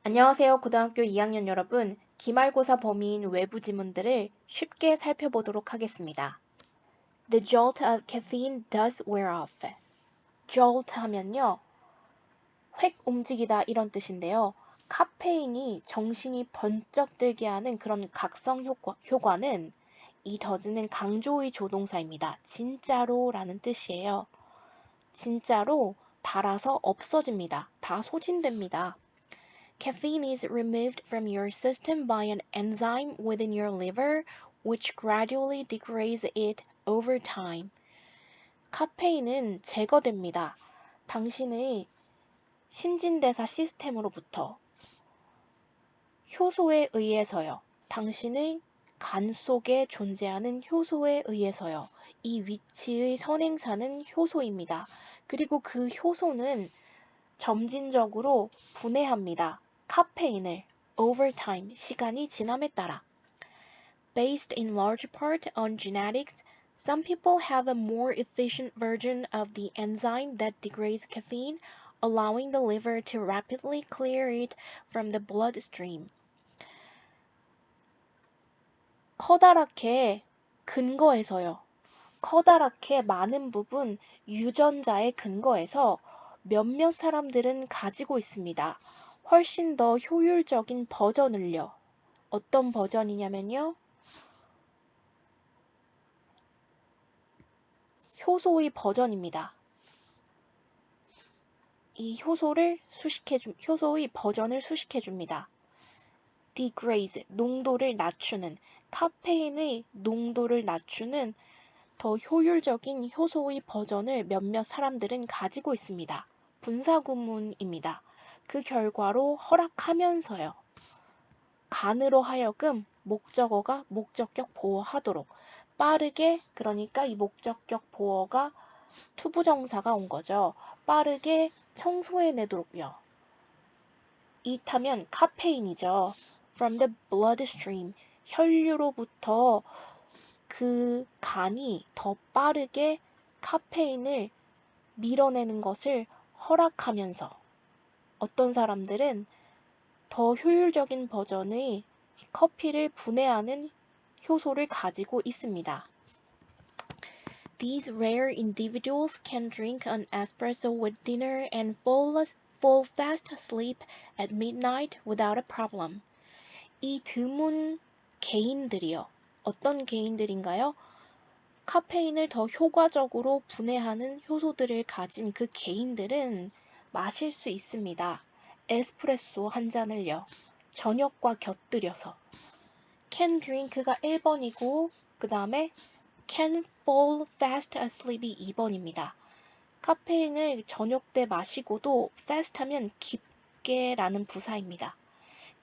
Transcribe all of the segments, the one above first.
안녕하세요, 고등학교 2학년 여러분. 기말고사 범위인 외부 지문들을 쉽게 살펴보도록 하겠습니다. The jolt of caffeine does wear off. jolt 하면요, 획 움직이다 이런 뜻인데요. 카페인이 정신이 번쩍 들게 하는 그런 각성 효과는 이 does는 강조의 조동사입니다. 진짜로 라는 뜻이에요. 진짜로 달아서 없어집니다. 다 소진됩니다. Caffeine is removed from your system by an enzyme within your liver, which gradually degrades it over time. 카페인은 제거됩니다. 당신의 신진대사 시스템으로부터 효소에 의해서요. 당신의 간 속에 존재하는 효소에 의해서요. 이 위치의 선행사는 효소입니다. 그리고 그 효소는 점진적으로 분해합니다. 카페인을 over time, 시간이 지남에 따라. Based in large part on genetics, some people have a more efficient version of the enzyme that degrades caffeine, allowing the liver to rapidly clear it from the bloodstream. 커다랗게 근거해서요. 커다랗게 많은 부분 유전자의 근거에서 몇몇 사람들은 가지고 있습니다. 훨씬 더 효율적인 버전을요. 어떤 버전이냐면요. 효소의 버전입니다. 이 효소의 버전을 수식해 줍니다. degrade, 농도를 낮추는, 카페인의 농도를 낮추는 더 효율적인 효소의 버전을 몇몇 사람들은 가지고 있습니다. 분사구문입니다. 그 결과로 허락하면서요. 간으로 하여금 목적어가 목적격 보어하도록 빠르게, 그러니까 이 목적격 보어가 투부정사가 온 거죠. 빠르게 청소해내도록요. 이타면 카페인이죠. From the bloodstream, 혈류로부터 그 간이 더 빠르게 카페인을 밀어내는 것을 허락하면서 어떤 사람들은 더 효율적인 버전의 커피를 분해하는 효소를 가지고 있습니다. These rare individuals can drink an espresso with dinner and fall fast asleep at midnight without a problem. 이 드문 개인들이요. 어떤 개인들인가요? 카페인을 더 효과적으로 분해하는 효소들을 가진 그 개인들은 마실 수 있습니다. 에스프레소 한 잔을요. 저녁과 곁들여서. can drink가 1번이고 그 다음에 can fall fast asleep이 2번입니다. 카페인을 저녁 때 마시고도 fast 하면 깊게 라는 부사입니다.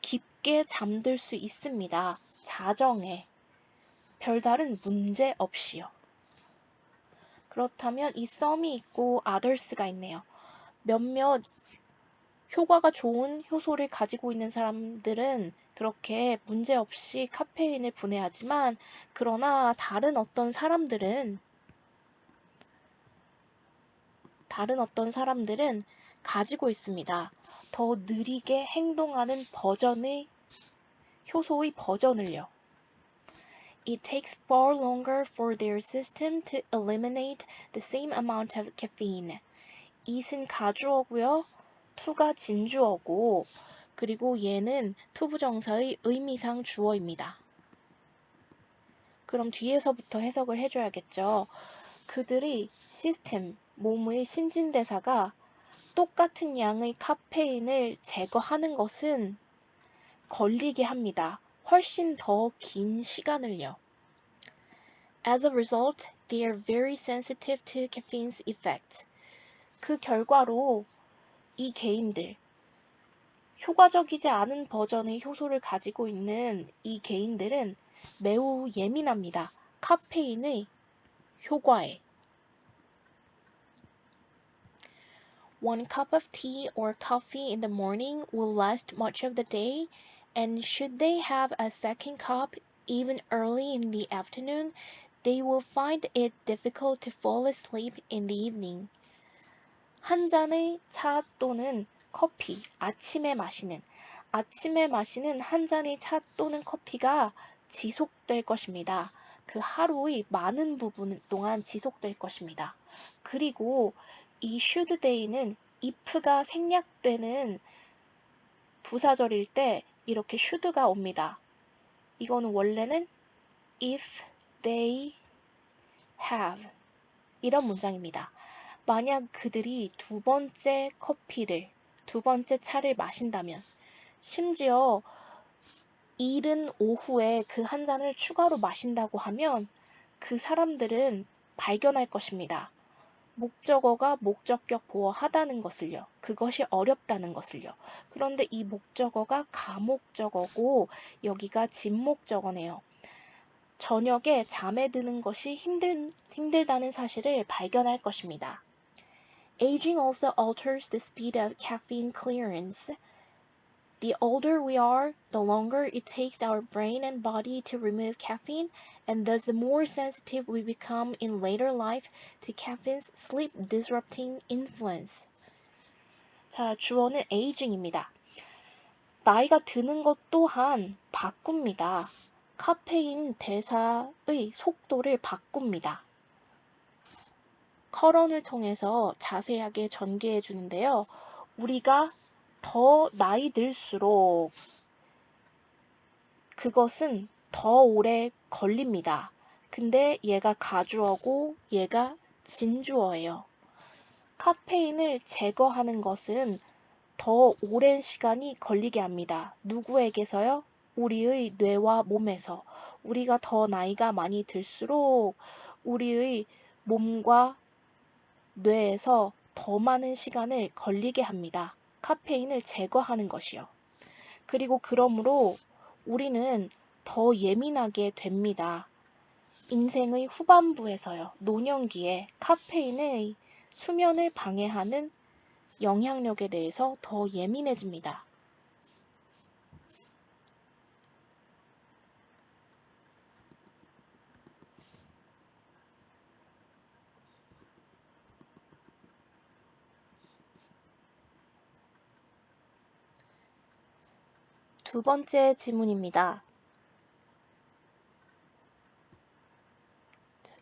깊게 잠들 수 있습니다. 자정에. 별다른 문제 없이요. 그렇다면 이 some이 있고 others가 있네요. 몇몇 효과가 좋은 효소를 가지고 있는 사람들은 그렇게 문제없이 카페인을 분해하지만 그러나 다른 어떤 사람들은 가지고 있습니다. 더 느리게 행동하는 버전의 효소의 버전을요. It takes far longer for their system to eliminate the same amount of caffeine. it은 가주어고요. to가 진주어고 그리고 얘는 투부정사의 의미상 주어입니다. 그럼 뒤에서부터 해석을 해줘야겠죠. 그들이 시스템, 몸의 신진대사가 똑같은 양의 카페인을 제거하는 것은 걸리게 합니다. 훨씬 더 긴 시간을요. As a result, they are very sensitive to caffeine's effects. 그 결과로 이 개인들, 효과적이지 않은 버전의 효소를 가지고 있는 이 개인들은 매우 예민합니다. 카페인의 효과에. One cup of tea or coffee in the morning will last much of the day, and should they have a second cup even early in the afternoon, they will find it difficult to fall asleep in the evening. 한 잔의 차 또는 커피, 아침에 마시는 아침에 마시는 한 잔의 차 또는 커피가 지속될 것입니다. 그 하루의 많은 부분 동안 지속될 것입니다. 그리고 이 should day는 if가 생략되는 부사절일 때 이렇게 should가 옵니다. 이거는 원래는 if they have 이런 문장입니다. 만약 그들이 두 번째 차를 마신다면, 심지어 이른 오후에 그 한 잔을 추가로 마신다고 하면 그 사람들은 발견할 것입니다. 목적어가 목적격 보어하다는 것을요. 그것이 어렵다는 것을요. 그런데 이 목적어가 가목적어고 여기가 진목적어네요. 저녁에 잠에 드는 것이 힘들다는 사실을 발견할 것입니다. Aging also alters the speed of caffeine clearance. The older we are, the longer it takes our brain and body to remove caffeine, and thus the more sensitive we become in later life to caffeine's sleep-disrupting influence. 자, 주어는 aging입니다. 나이가 드는 것 또한 바꿉니다. 카페인 대사의 속도를 바꿉니다. 커런을 통해서 자세하게 전개해 주는데요. 우리가 더 나이 들수록 그것은 더 오래 걸립니다. 근데 얘가 가주어고 얘가 진주어예요. 카페인을 제거하는 것은 더 오랜 시간이 걸리게 합니다. 누구에게서요? 우리의 뇌와 몸에서. 우리가 더 나이가 많이 들수록 우리의 몸과 뇌에서 더 많은 시간을 걸리게 합니다. 카페인을 제거하는 것이요. 그리고 그러므로 우리는 더 예민하게 됩니다. 인생의 후반부에서요. 노년기에 카페인의 수면을 방해하는 영향력에 대해서 더 예민해집니다. 두 번째 지문입니다.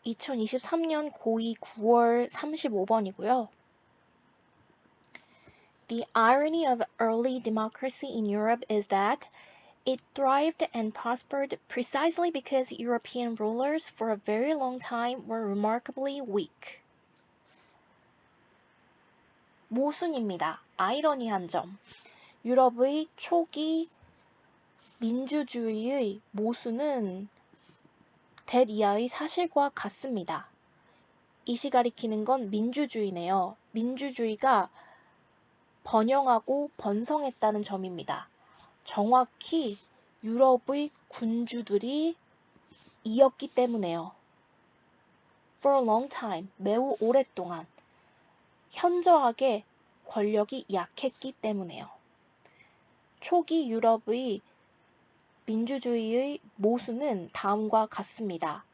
2023년 고2 9월 35번이고요. The irony of early democracy in Europe is that it thrived and prospered precisely because European rulers for a very long time were remarkably weak. 모순입니다. 아이러니한 점. 유럽의 초기 민주주의의 모순은 대이하의 사실과 같습니다. 이시 가리키는 건 민주주의네요. 민주주의가 번영하고 번성했다는 점입니다. 정확히 유럽의 군주들이 이었기 때문에요. For a long time, 매우 오랫동안. 현저하게 권력이 약했기 때문에요. 초기 유럽의 민주주의의 모순은 다음과 같습니다.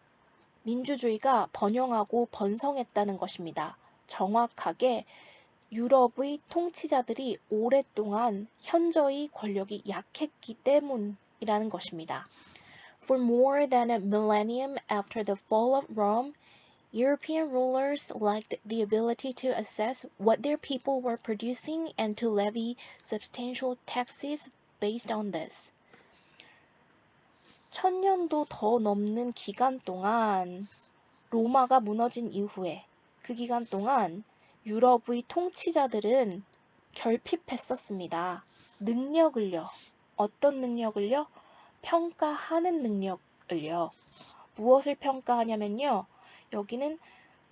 민주주의가 번영하고 번성했다는 것입니다. 정확하게 유럽의 통치자들이 오랫동안 현저히 권력이 약했기 때문이라는 것입니다. For more than a millennium after the fall of Rome, European rulers lacked the ability to assess what their people were producing and to levy substantial taxes based on this. 1000년도 더 넘는 기간 동안 로마가 무너진 이후에 그 기간 동안 유럽의 통치자들은 결핍했었습니다. 능력을요. 어떤 능력을요? 평가하는 능력을요. 무엇을 평가하냐면요. 여기는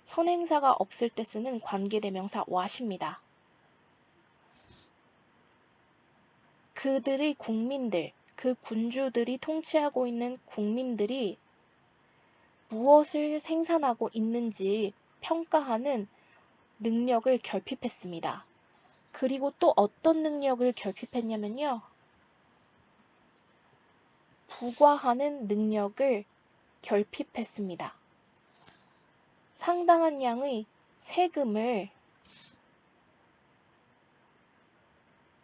선행사가 없을 때 쓰는 관계대명사 what입니다. 그들의 국민들, 그 군주들이 통치하고 있는 국민들이 무엇을 생산하고 있는지 평가하는 능력을 결핍했습니다. 그리고 또 어떤 능력을 결핍했냐면요. 부과하는 능력을 결핍했습니다. 상당한 양의 세금을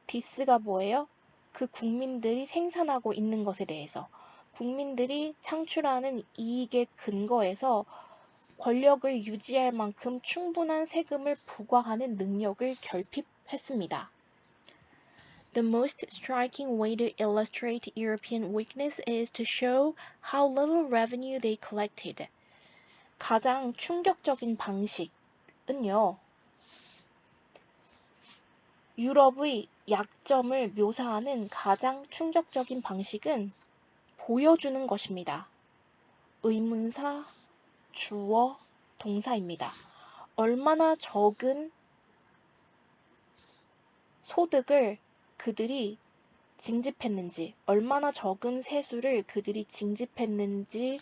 디스가 뭐예요? 그 국민들이 생산하고 있는 것에 대해서 국민들이 창출하는 이익의 근거에서 권력을 유지할 만큼 충분한 세금을 부과하는 능력을 결핍했습니다. The most striking way to illustrate European weakness is to show how little revenue they collected. 가장 충격적인 방식은요, 유럽의 약점을 묘사하는 가장 충격적인 방식은 보여주는 것입니다. 의문사, 주어, 동사입니다. 얼마나 적은 소득을 그들이 징집했는지, 얼마나 적은 세수를 그들이 징집했는지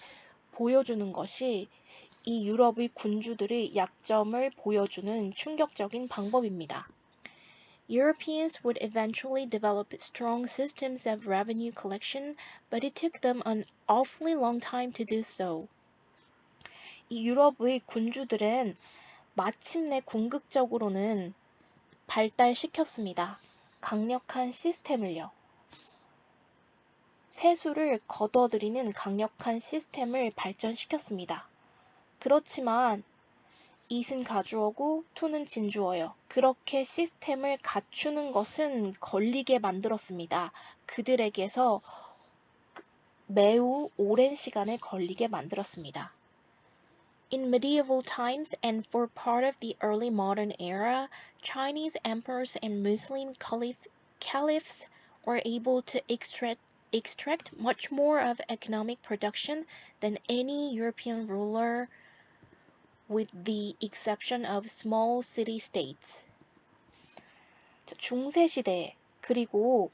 보여주는 것이 이 유럽의 군주들의 약점을 보여주는 충격적인 방법입니다. Europeans would eventually develop strong systems of revenue collection, but it took them an awfully long time to do so. 이 유럽의 군주들은 마침내 궁극적으로는 발달시켰습니다. 강력한 시스템을요. 세수를 걷어들이는 강력한 시스템을 발전시켰습니다. 그렇지만 it은 가주어고 to는 진주어요. 그렇게 시스템을 갖추는 것은 걸리게 만들었습니다. 그들에게서 매우 오랜 시간을 걸리게 만들었습니다. In medieval times and for part of the early modern era, Chinese emperors and Muslim caliphs were able to extract much more of economic production than any European ruler with the exception of small city-states. 중세시대 그리고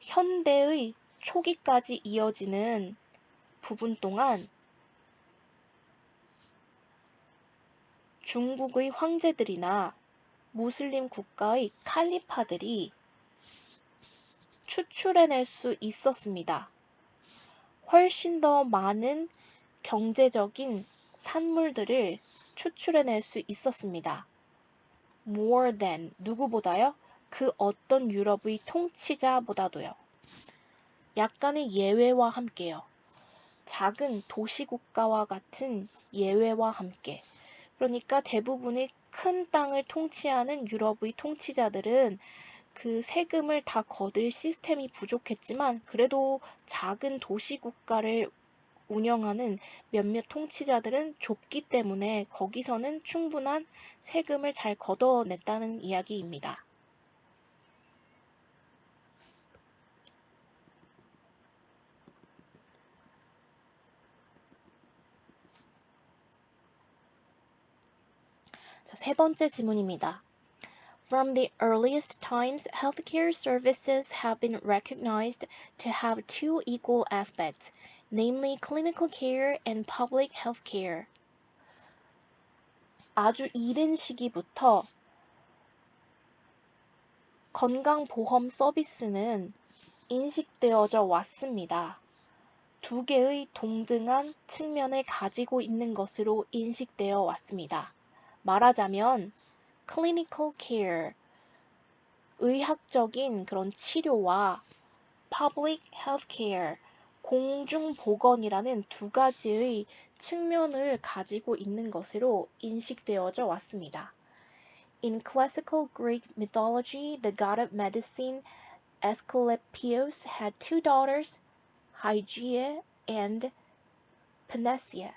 현대의 초기까지 이어지는 부분 동안 중국의 황제들이나 무슬림 국가의 칼리파들이 추출해낼 수 있었습니다. 훨씬 더 많은 경제적인 산물들을 추출해낼 수 있었습니다. More than 누구보다요? 그 어떤 유럽의 통치자보다도요. 약간의 예외와 함께요. 작은 도시국가와 같은 예외와 함께. 그러니까 대부분의 큰 땅을 통치하는 유럽의 통치자들은 그 세금을 다 거둘 시스템이 부족했지만 그래도 작은 도시국가를 운영하는 몇몇 통치자들은 좁기 때문에 거기서는 충분한 세금을 잘 걷어냈다는 이야기입니다. 자, 세 번째 지문입니다. From the earliest times, healthcare services have been recognized to have two equal aspects, namely clinical care and public health care. 아주 이른 시기부터 건강보험 서비스는 인식되어져 왔습니다. 두 개의 동등한 측면을 가지고 있는 것으로 인식되어 왔습니다. 말하자면 clinical care, 의학적인 그런 치료와 public health care, 공중보건이라는 두 가지의 측면을 가지고 있는 것으로 인식되어져 왔습니다. In classical Greek mythology, the god of medicine Asclepius had two daughters, Hygeia and Panacea.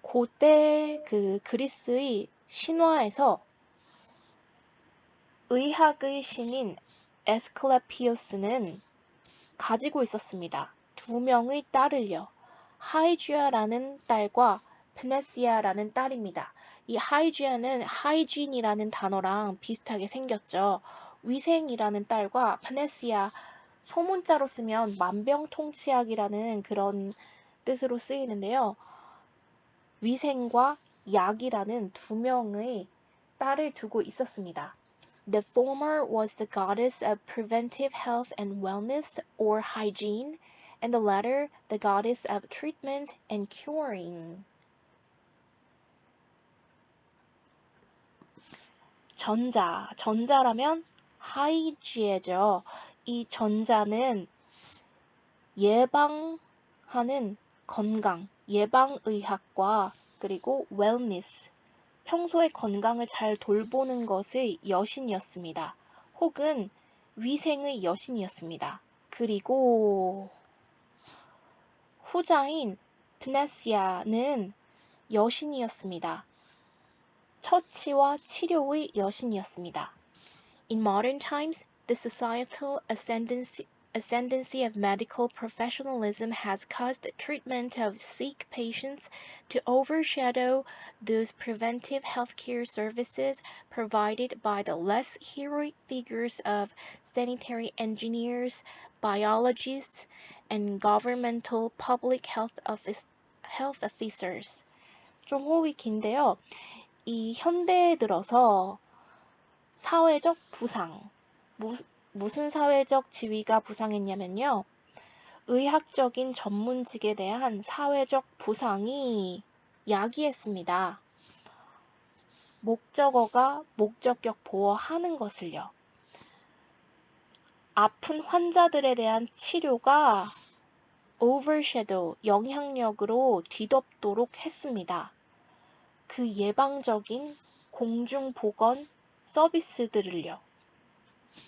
고대 그 그리스의 신화에서 의학의 신인 에스클레피오스는 가지고 있었습니다. 두 명의 딸을요. 하이지아라는 딸과 페네시아라는 딸입니다. 이 하이지아는 하이진이라는 단어랑 비슷하게 생겼죠. 위생이라는 딸과 페네시아, 소문자로 쓰면 만병통치약이라는 그런 뜻으로 쓰이는데요. 위생과 약이라는 두 명의 딸을 두고 있었습니다. The former was the goddess of preventive health and wellness or hygiene, and the latter the goddess of treatment and curing. 전자라면 hygie죠. 이 전자는 예방하는 건강, 예방의학과 그리고 wellness, 평소에 건강을 잘 돌보는 것의 여신이었습니다. 혹은 위생의 여신이었습니다. 그리고 후자인 프네시아는 여신이었습니다. 처치와 치료의 여신이었습니다. In modern times, the societal ascendancy of medical professionalism has caused treatment of sick patients to overshadow those preventive healthcare services provided by the less heroic figures of sanitary engineers, biologists, and governmental public health officers. 좀 호흡이 긴데요. 이 현대에 들어서 사회적 부상, 무슨 사회적 지위가 부상했냐면요. 의학적인 전문직에 대한 사회적 부상이 야기했습니다. 목적어가 목적격 보어하는 것을요. 아픈 환자들에 대한 치료가 overshadow, 영향력으로 뒤덮도록 했습니다. 그 예방적인 공중보건 서비스들을요.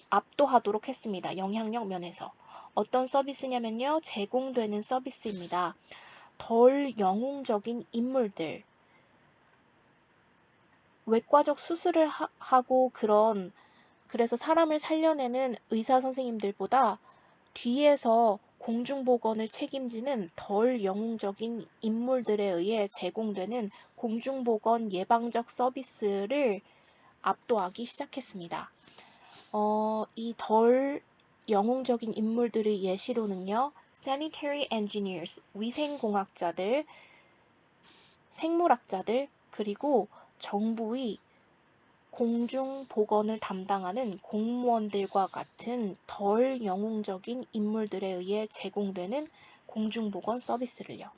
압도하도록 했습니다. 영향력 면에서. 어떤 서비스냐면요. 제공되는 서비스입니다. 덜 영웅적인 인물들. 외과적 수술을 하고 그래서 사람을 살려내는 의사 선생님들보다 뒤에서 공중보건을 책임지는 덜 영웅적인 인물들에 의해 제공되는 공중보건 예방적 서비스를 압도하기 시작했습니다. 이 덜 영웅적인 인물들의 예시로는요. sanitary engineers, 위생공학자들, 생물학자들, 그리고 정부의 공중보건을 담당하는 공무원들과 같은 덜 영웅적인 인물들에 의해 제공되는 공중보건 서비스를요.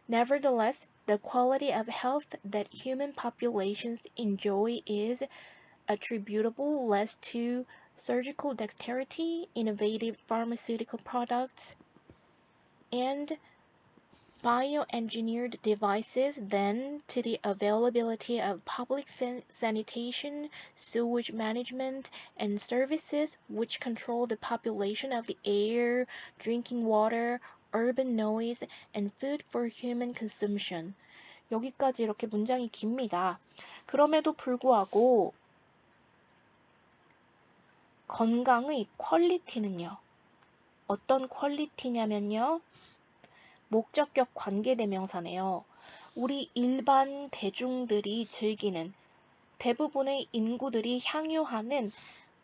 Nevertheless, the quality of health that human populations enjoy is attributable less to surgical dexterity, innovative pharmaceutical products, and bioengineered devices than to the availability of public sanitation, sewage management, and services which control the population of the air, drinking water, urban noise, and food for human consumption. 여기까지 이렇게 문장이 깁니다. 그럼에도 불구하고 건강의 퀄리티는요. 어떤 퀄리티냐면요. 목적격 관계대명사네요. 우리 일반 대중들이 즐기는 대부분의 인구들이 향유하는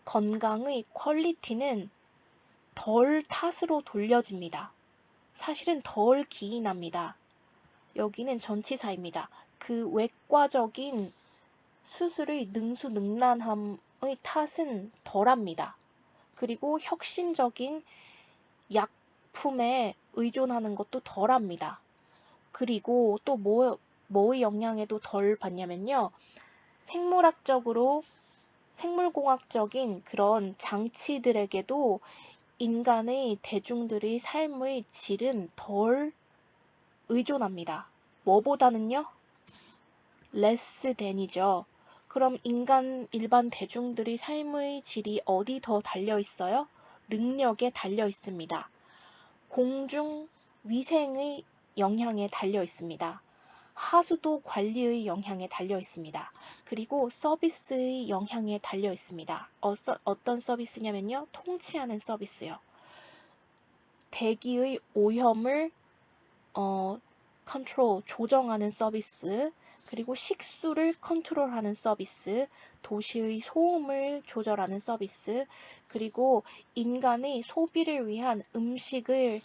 건강의 퀄리티는 덜 탓으로 돌려집니다. 사실은 덜 기인합니다. 여기는 전치사입니다. 그 외과적인 수술의 능수능란함의 탓은 덜합니다. 그리고 혁신적인 약품에 의존하는 것도 덜합니다. 그리고 또 뭐의 영향에도 덜 받냐면요. 생물공학적인 그런 장치들에게도 인간의 대중들의 삶의 질은 덜 의존합니다. 뭐보다는요? less than이죠. 그럼 일반 대중들의 삶의 질이 어디 더 달려 있어요? 능력에 달려 있습니다. 공중 위생의 영향에 달려 있습니다. 하수도 관리의 영향에 달려 있습니다. 그리고 서비스의 영향에 달려 있습니다. 어떤 서비스냐면요. 통치하는 서비스요. 대기의 오염을 조정하는 서비스, 그리고 식수를 컨트롤하는 서비스, 도시의 소음을 조절하는 서비스, 그리고 인간의 소비를 위한 음식을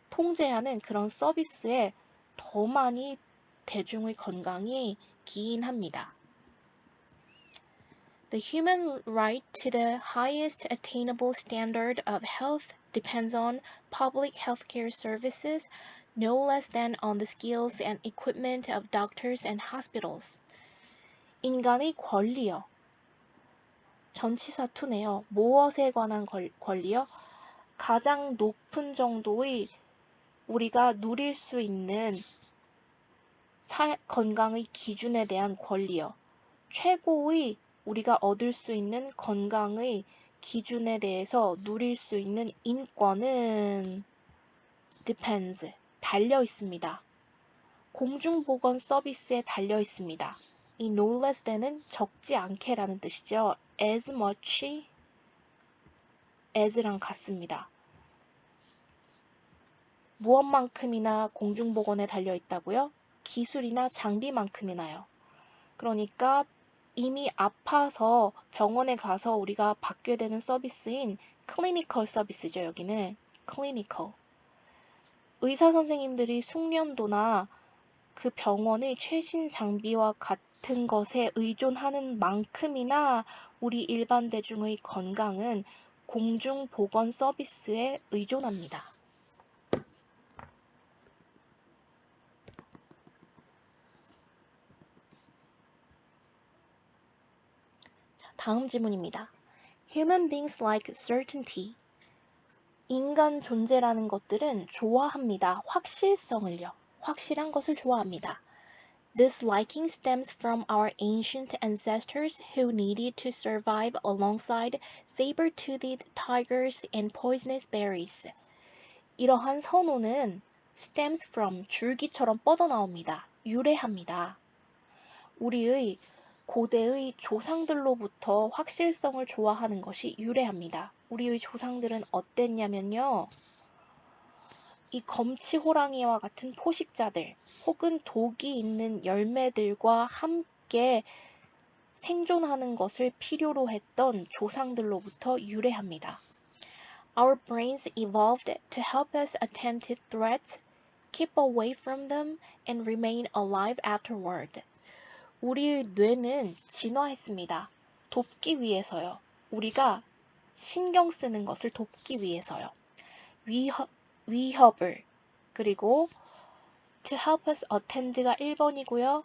통제하는 그런 서비스에 더 많이 대중의 건강이 기인합니다. The human right to the highest attainable standard of health depends on public healthcare services no less than on the skills and equipment of doctors and hospitals. 인간의 권리요. 전치사 to네요. 무엇에 관한 권리요? 가장 높은 정도의 우리가 누릴 수 있는 건강의 기준에 대한 권리요. 최고의 우리가 얻을 수 있는 건강의 기준에 대해서 누릴 수 있는 인권은 depends, 달려 있습니다. 공중보건 서비스에 달려 있습니다. 이 no less than은 적지 않게라는 뜻이죠. as much as랑 같습니다. 무엇만큼이나 공중보건에 달려 있다고요? 기술이나 장비만큼이나요. 그러니까 이미 아파서 병원에 가서 우리가 받게 되는 서비스인 클리니컬 서비스죠. 여기는 클리니컬. 의사 선생님들이 숙련도나 그 병원의 최신 장비와 같은 것에 의존하는 만큼이나 우리 일반 대중의 건강은 공중보건 서비스에 의존합니다. 다음 질문입니다. Human beings like certainty. 인간 존재라는 것들은 좋아합니다. 확실성을요. 확실한 것을 좋아합니다. This liking stems from our ancient ancestors who needed to survive alongside saber-toothed tigers and poisonous berries. 이러한 선호는 stems from, 줄기처럼 뻗어나옵니다. 유래합니다. 우리의 고대의 조상들로부터 확실성을 좋아하는 것이 유래합니다. 우리의 조상들은 어땠냐면요. 이 검치호랑이와 같은 포식자들 혹은 독이 있는 열매들과 함께 생존하는 것을 필요로 했던 조상들로부터 유래합니다. Our brains evolved to help us attend to threats, keep away from them, and remain alive afterward. 우리의 뇌는 진화했습니다. 돕기 위해서요. 우리가 신경 쓰는 것을 돕기 위해서요. 위협을 그리고 to help us attend가 1번이고요.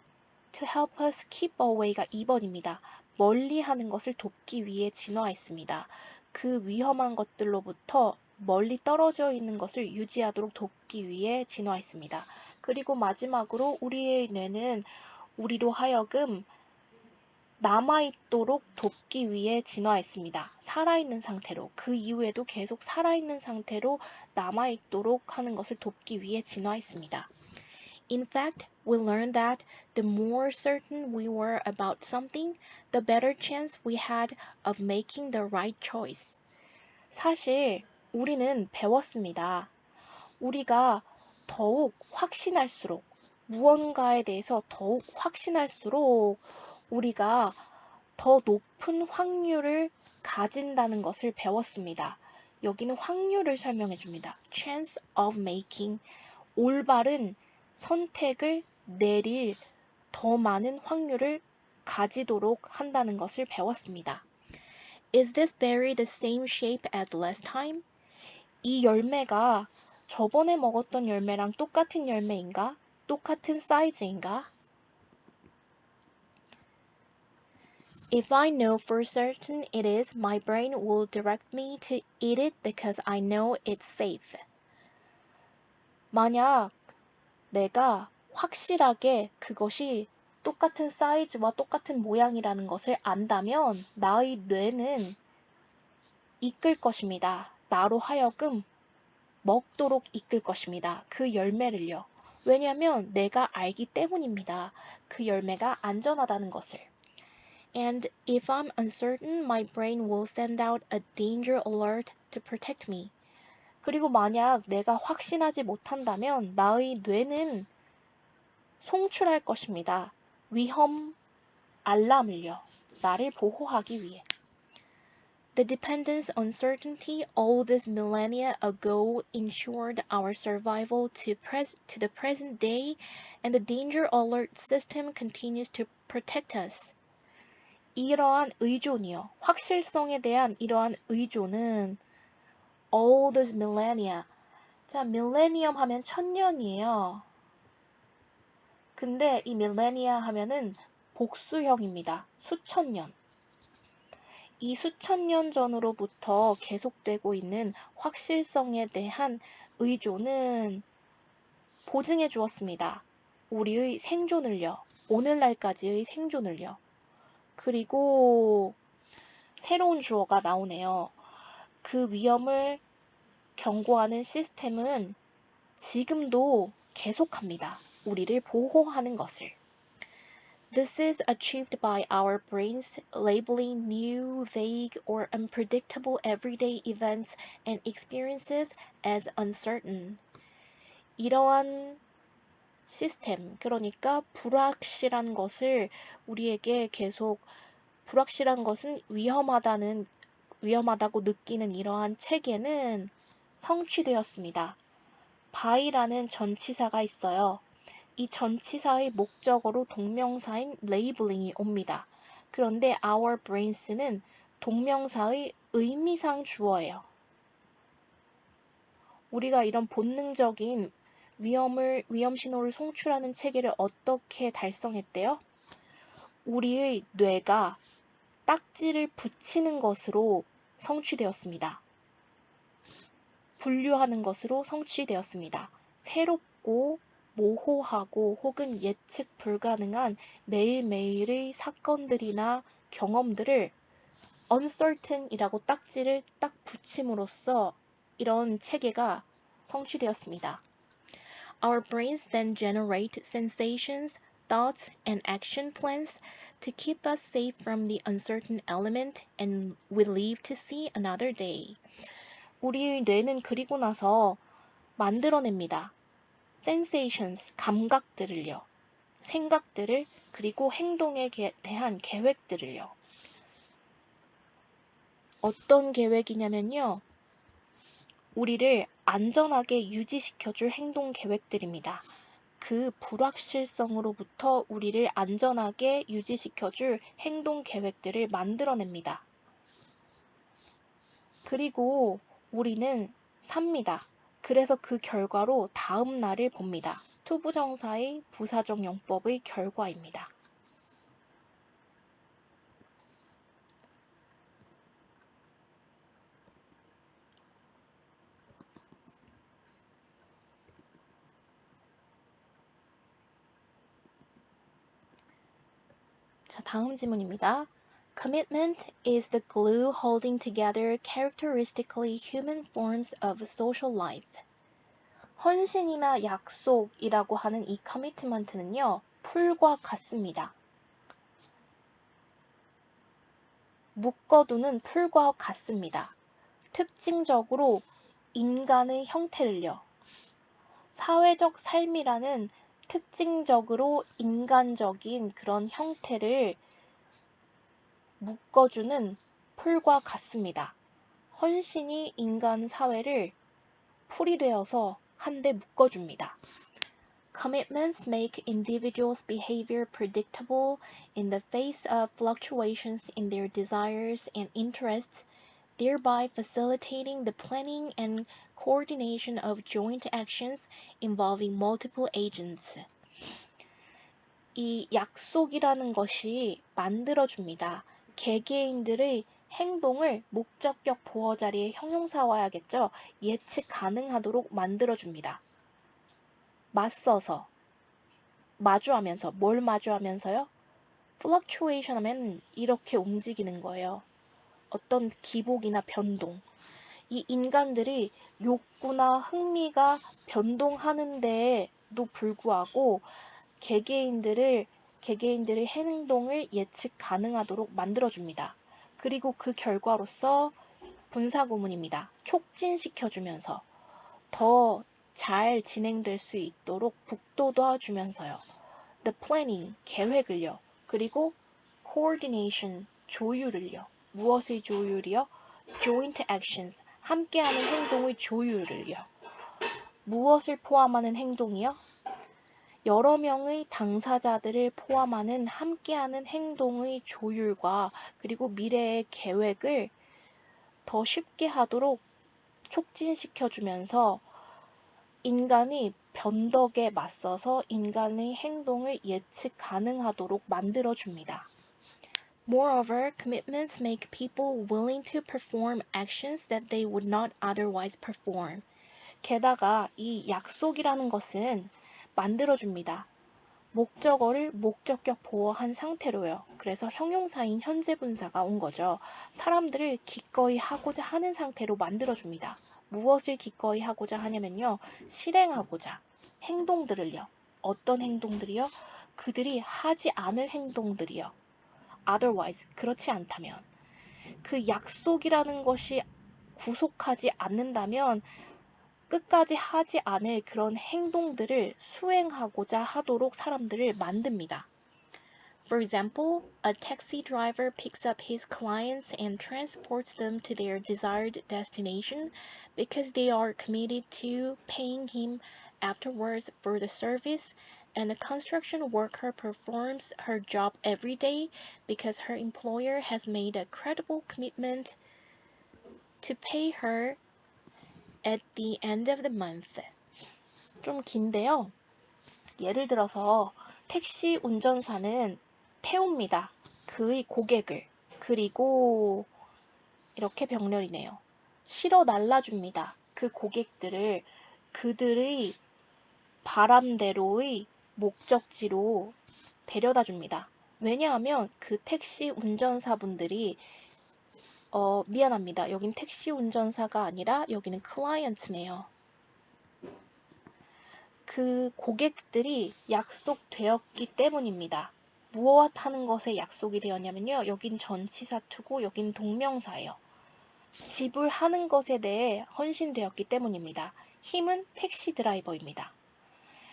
to help us keep away가 2번입니다. 멀리하는 것을 돕기 위해 진화했습니다. 그 위험한 것들로부터 멀리 떨어져 있는 것을 유지하도록 돕기 위해 진화했습니다. 그리고 마지막으로 우리의 뇌는 우리로 하여금 남아있도록 돕기 위해 진화했습니다. 살아있는 상태로, 그 이후에도 계속 살아있는 상태로 남아있도록 하는 것을 돕기 위해 진화했습니다. In fact, we learned that the more certain we were about something, the better chance we had of making the right choice. 사실 우리는 배웠습니다. 우리가 더욱 확신할수록, 무언가에 대해서 더욱 확신할수록 우리가 더 높은 확률을 가진다는 것을 배웠습니다. 여기는 확률을 설명해 줍니다. Chance of making, 올바른 선택을 내릴 더 많은 확률을 가지도록 한다는 것을 배웠습니다. Is this berry the same shape as last time? 이 열매가 저번에 먹었던 열매랑 똑같은 열매인가? 똑같은 사이즈인가? If I know for certain it is, my brain will direct me to eat it because I know it's safe. 만약 내가 확실하게 그것이 똑같은 사이즈와 똑같은 모양이라는 것을 안다면 나의 뇌는 이끌 것입니다. 나로 하여금 먹도록 이끌 것입니다. 그 열매를요. 왜냐하면 내가 알기 때문입니다. 그 열매가 안전하다는 것을. And if I'm uncertain, my brain will send out a danger alert to protect me. 그리고 만약 내가 확신하지 못한다면 나의 뇌는 송출할 것입니다. 위험 알람을요. 나를 보호하기 위해. The dependence on certainty all this millennia ago ensured our survival to the present day, and the danger alert system continues to protect us. 이러한 의존이요. 확실성에 대한 이러한 의존은 all this millennia. 자, 밀레니엄 하면 1000년이에요. 근데 이 밀레니아 하면은 복수형입니다. 수천 년. 이 수천 년 전으로부터 계속되고 있는 확실성에 대한 의존은 보증해 주었습니다. 우리의 생존을요. 오늘날까지의 생존을요. 그리고 새로운 주어가 나오네요. 그 위험을 경고하는 시스템은 지금도 계속합니다. 우리를 보호하는 것을. This is achieved by our brains labeling new, vague, or unpredictable everyday events and experiences as uncertain. 이러한 시스템, 그러니까 불확실한 것을 우리에게 계속 불확실한 것은 위험하다고 느끼는 이러한 체계는 성취되었습니다. by라는 전치사가 있어요. 이 전치사의 목적어로 동명사인 labeling이 옵니다. 그런데 our brains는 동명사의 의미상 주어예요. 우리가 이런 본능적인 위험 신호를 송출하는 체계를 어떻게 달성했대요? 우리의 뇌가 딱지를 붙이는 것으로 성취되었습니다. 분류하는 것으로 성취되었습니다. 새롭고 모호하고 혹은 예측 불가능한 매일매일의 사건들이나 경험들을 uncertain이라고 딱지를 딱 붙임으로써 이런 체계가 성취되었습니다. Our brains then generate sensations, thoughts, and action plans to keep us safe from the uncertain element and we live to see another day. 우리의 뇌는 그리고 나서 만들어냅니다. sensations, 감각들을요. 생각들을 그리고 행동에 대한 계획들을요. 어떤 계획이냐면요. 우리를 안전하게 유지시켜줄 행동 계획들입니다. 그 불확실성으로부터 우리를 안전하게 유지시켜줄 행동 계획들을 만들어냅니다. 그리고 우리는 삽니다. 그래서 그 결과로 다음 날을 봅니다. 투부정사의 부사적 용법의 결과입니다. 자, 다음 지문입니다. Commitment is the glue holding together characteristically human forms of social life. 헌신이나 약속이라고 하는 이 commitment는요, 풀과 같습니다. 묶어두는 풀과 같습니다. 특징적으로 인간의 형태를요. 사회적 삶이라는 특징적으로 인간적인 그런 형태를 묶어주는 풀과 같습니다. 헌신이 인간 사회를 풀이 되어서 한데 묶어줍니다. Commitments make individuals' behavior predictable in the face of fluctuations in their desires and interests, thereby facilitating the planning and coordination of joint actions involving multiple agents. 이 약속이라는 것이 만들어줍니다. 개개인들의 행동을 목적격 보어 자리에 형용사화야겠죠. 예측 가능하도록 만들어줍니다. 맞서서, 마주하면서, 뭘 마주하면서요? fluctuation 하면 이렇게 움직이는 거예요. 어떤 기복이나 변동. 이 인간들이 욕구나 흥미가 변동하는 데에도 불구하고 개개인들의 행동을 예측 가능하도록 만들어줍니다. 그리고 그 결과로서 분사구문입니다. 촉진시켜주면서 더 잘 진행될 수 있도록 북돋아주면서요. The planning, 계획을요. 그리고 coordination, 조율을요. 무엇의 조율이요? Joint actions, 함께하는 행동의 조율을요. 무엇을 포함하는 행동이요? 여러 명의 당사자들을 포함하는 함께하는 행동의 조율과 그리고 미래의 계획을 더 쉽게 하도록 촉진시켜주면서 인간이 변덕에 맞서서 인간의 행동을 예측 가능하도록 만들어줍니다. Moreover, commitments make people willing to perform actions that they would not otherwise perform. 게다가 이 약속이라는 것은 만들어줍니다. 목적어를 목적격 보어한 상태로요. 그래서 형용사인 현재 분사가 온 거죠. 사람들을 기꺼이 하고자 하는 상태로 만들어줍니다. 무엇을 기꺼이 하고자 하냐면요. 실행하고자 행동들을요. 어떤 행동들이요? 그들이 하지 않을 행동들이요. otherwise, 그렇지 않다면. 그 약속이라는 것이 구속하지 않는다면 끝까지 하지 않을 그런 행동들을 수행하고자 하도록 사람들을 만듭니다. For example, a taxi driver picks up his clients and transports them to their desired destination because they are committed to paying him afterwards for the service, and a construction worker performs her job every day because her employer has made a credible commitment to pay her at the end of the month. 좀 긴데요. 예를 들어서 택시 운전사는 태웁니다. 그의 고객을. 그리고 이렇게 병렬이네요. 실어 날라줍니다. 그 고객들을 그들의 바람대로의 목적지로 데려다 줍니다. 왜냐하면 그 택시 운전사분들이 미안합니다. 여긴 택시 운전사가 아니라 여기는 클라이언트네요. 그 고객들이 약속되었기 때문입니다. 무엇 하는 것에 약속이 되었냐면요. 여긴 전치사 투고 여긴 동명사예요. 지불하는 것에 대해 헌신되었기 때문입니다. 힘은 택시 드라이버입니다.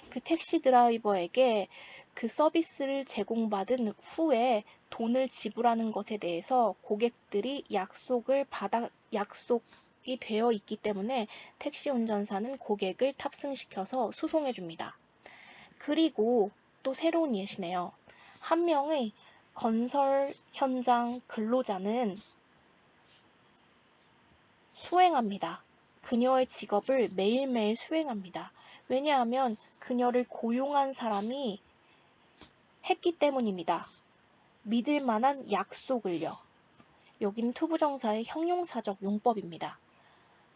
그 택시 드라이버에게 그 서비스를 제공받은 후에 돈을 지불하는 것에 대해서 고객들이 약속이 되어 있기 때문에 택시 운전사는 고객을 탑승시켜서 수송해 줍니다. 그리고 또 새로운 예시네요. 한 명의 건설 현장 근로자는 수행합니다. 그녀의 직업을 매일매일 수행합니다. 왜냐하면 그녀를 고용한 사람이 했기 때문입니다. 믿을 만한 약속을요. 여기는 투부정사의 형용사적 용법입니다.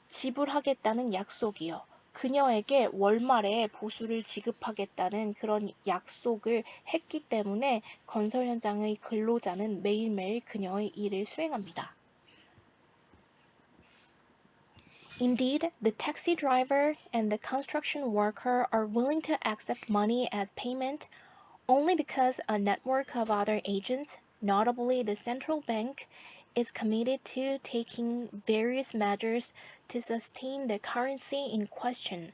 지불하겠다는 약속이요. 그녀에게 월말에 보수를 지급하겠다는 그런 약속을 했기 때문에 건설 현장의 근로자는 매일매일 그녀의 일을 수행합니다. Indeed, the taxi driver and the construction worker are willing to accept money as payment only because a network of other agents, notably the central bank, is committed to taking various measures to sustain the currency in question.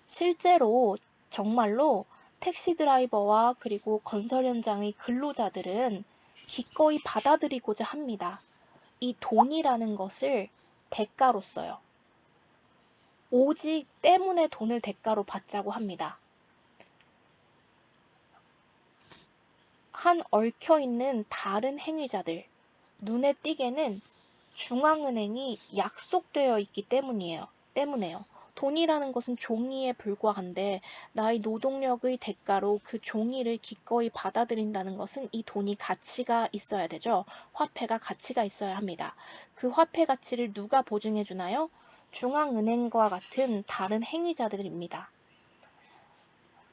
실제로 정말로 택시 드라이버와 그리고 건설 현장의 근로자들은 기꺼이 받아들이고자 합니다. 이 돈이라는 것을 대가로 써요. 오직 때문에 돈을 대가로 받자고 합니다. 한 얽혀있는 다른 행위자들, 눈에 띄게는 중앙은행이 약속되어 있기 때문에요. 돈이라는 것은 종이에 불과한데 나의 노동력의 대가로 그 종이를 기꺼이 받아들인다는 것은 이 돈이 가치가 있어야 되죠. 화폐가 가치가 있어야 합니다. 그 화폐 가치를 누가 보증해 주나요? 중앙은행과 같은 다른 행위자들입니다.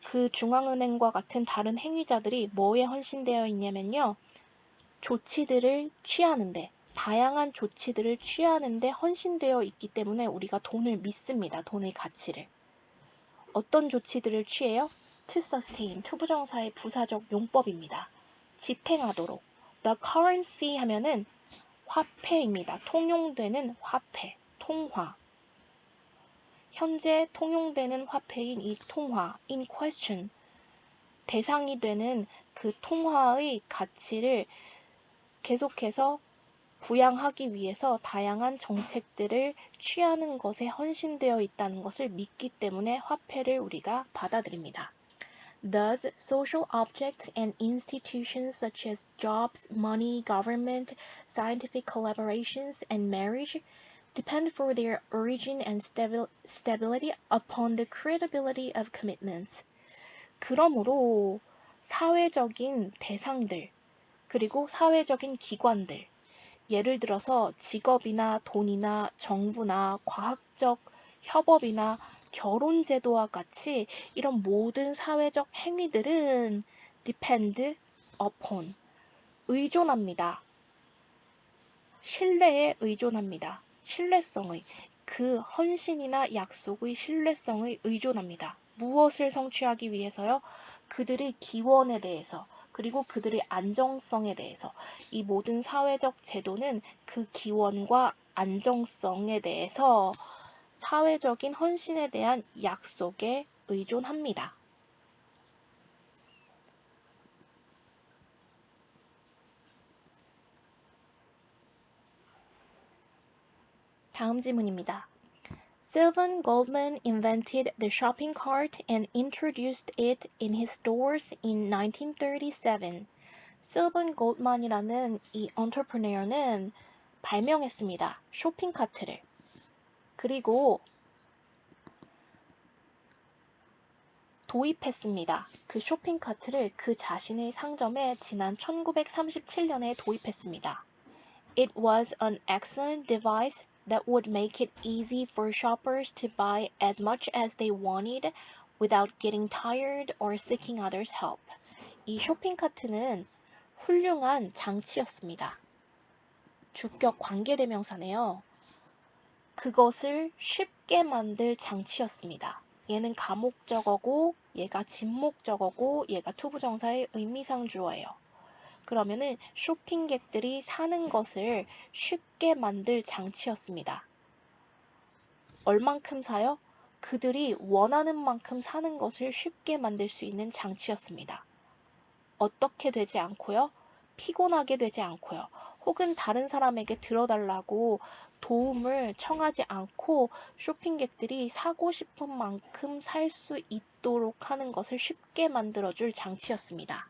그 중앙은행과 같은 다른 행위자들이 뭐에 헌신되어 있냐면요. 조치들을 취하는데 다양한 조치들을 취하는데 헌신되어 있기 때문에 우리가 돈을 믿습니다. 돈의 가치를. 어떤 조치들을 취해요? To sustain, 투부정사의 부사적 용법입니다. 지탱하도록. The currency 하면은 화폐입니다. 통용되는 화폐, 통화. 현재 통용되는 화폐인 이 통화, in question, 대상이 되는 그 통화의 가치를 계속해서 부양하기 위해서 다양한 정책들을 취하는 것에 헌신되어 있다는 것을 믿기 때문에 화폐를 우리가 받아들입니다. Thus, social objects and institutions such as jobs, money, government, scientific collaborations, and marriage depend for their origin and stability upon the credibility of commitments. 그러므로 사회적인 대상들, 그리고 사회적인 기관들, 예를 들어서 직업이나 돈이나 정부나 과학적 협업이나 결혼제도와 같이 이런 모든 사회적 행위들은 depend upon, 의존합니다. 신뢰에 의존합니다. 신뢰성의, 그 헌신이나 약속의 신뢰성의 의존합니다. 무엇을 성취하기 위해서요? 그들의 기원에 대해서, 그리고 그들의 안정성에 대해서. 이 모든 사회적 제도는 그 기원과 안정성에 대해서 사회적인 헌신에 대한 약속에 의존합니다. 다음 질문입니다. Sylvan Goldman invented the shopping cart and introduced it in his stores in 1937. Sylvan Goldman이라는 이 entrepreneur는 발명했습니다. 쇼핑 카트를. 그리고 도입했습니다. 그 쇼핑 카트를 그 자신의 상점에 지난 1937년에 도입했습니다. It was an excellent device that would make it easy for shoppers to buy as much as they wanted without getting tired or seeking others' help. 이 쇼핑 카트는 훌륭한 장치였습니다. 주격 관계대명사네요. 그것을 쉽게 만들 장치였습니다. 얘는 가목적어고 얘가 진목적어고 얘가 투부정사의 의미상 주어예요. 그러면은 쇼핑객들이 사는 것을 쉽게 만들 장치였습니다. 얼만큼 사요? 그들이 원하는 만큼 사는 것을 쉽게 만들 수 있는 장치였습니다. 어떻게 되지 않고요? 피곤하게 되지 않고요. 혹은 다른 사람에게 들어달라고 도움을 청하지 않고 쇼핑객들이 사고 싶은 만큼 살 수 있도록 하는 것을 쉽게 만들어줄 장치였습니다.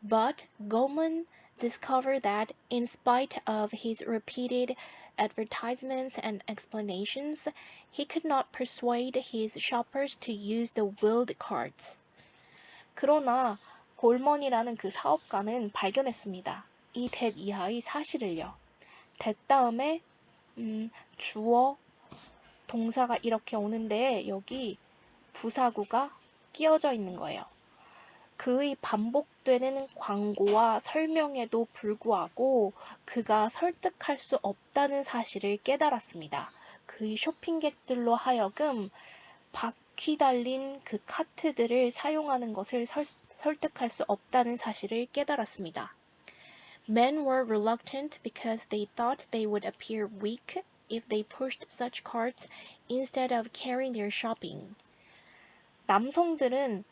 But Goldman discovered that in spite of his repeated advertisements and explanations, he could not persuade his shoppers to use the wheeled carts. 그러나 골먼이라는 그 사업가는 발견했습니다. 이 that 이하의 사실을요. that 다음에 주어, 동사가 이렇게 오는데 여기 부사구가 끼어져 있는 거예요. 그의 반복되는 광고와 설명에도 불구하고 그가 설득할 수 없다는 사실을 깨달았습니다. 그의 쇼핑객들로 하여금 바퀴 달린 그 카트들을 사용하는 것을 설득할 수 없다는 사실을 깨달았습니다. Men were reluctant because they thought they would appear weak if they pushed such carts instead of carrying their shopping. 남성들은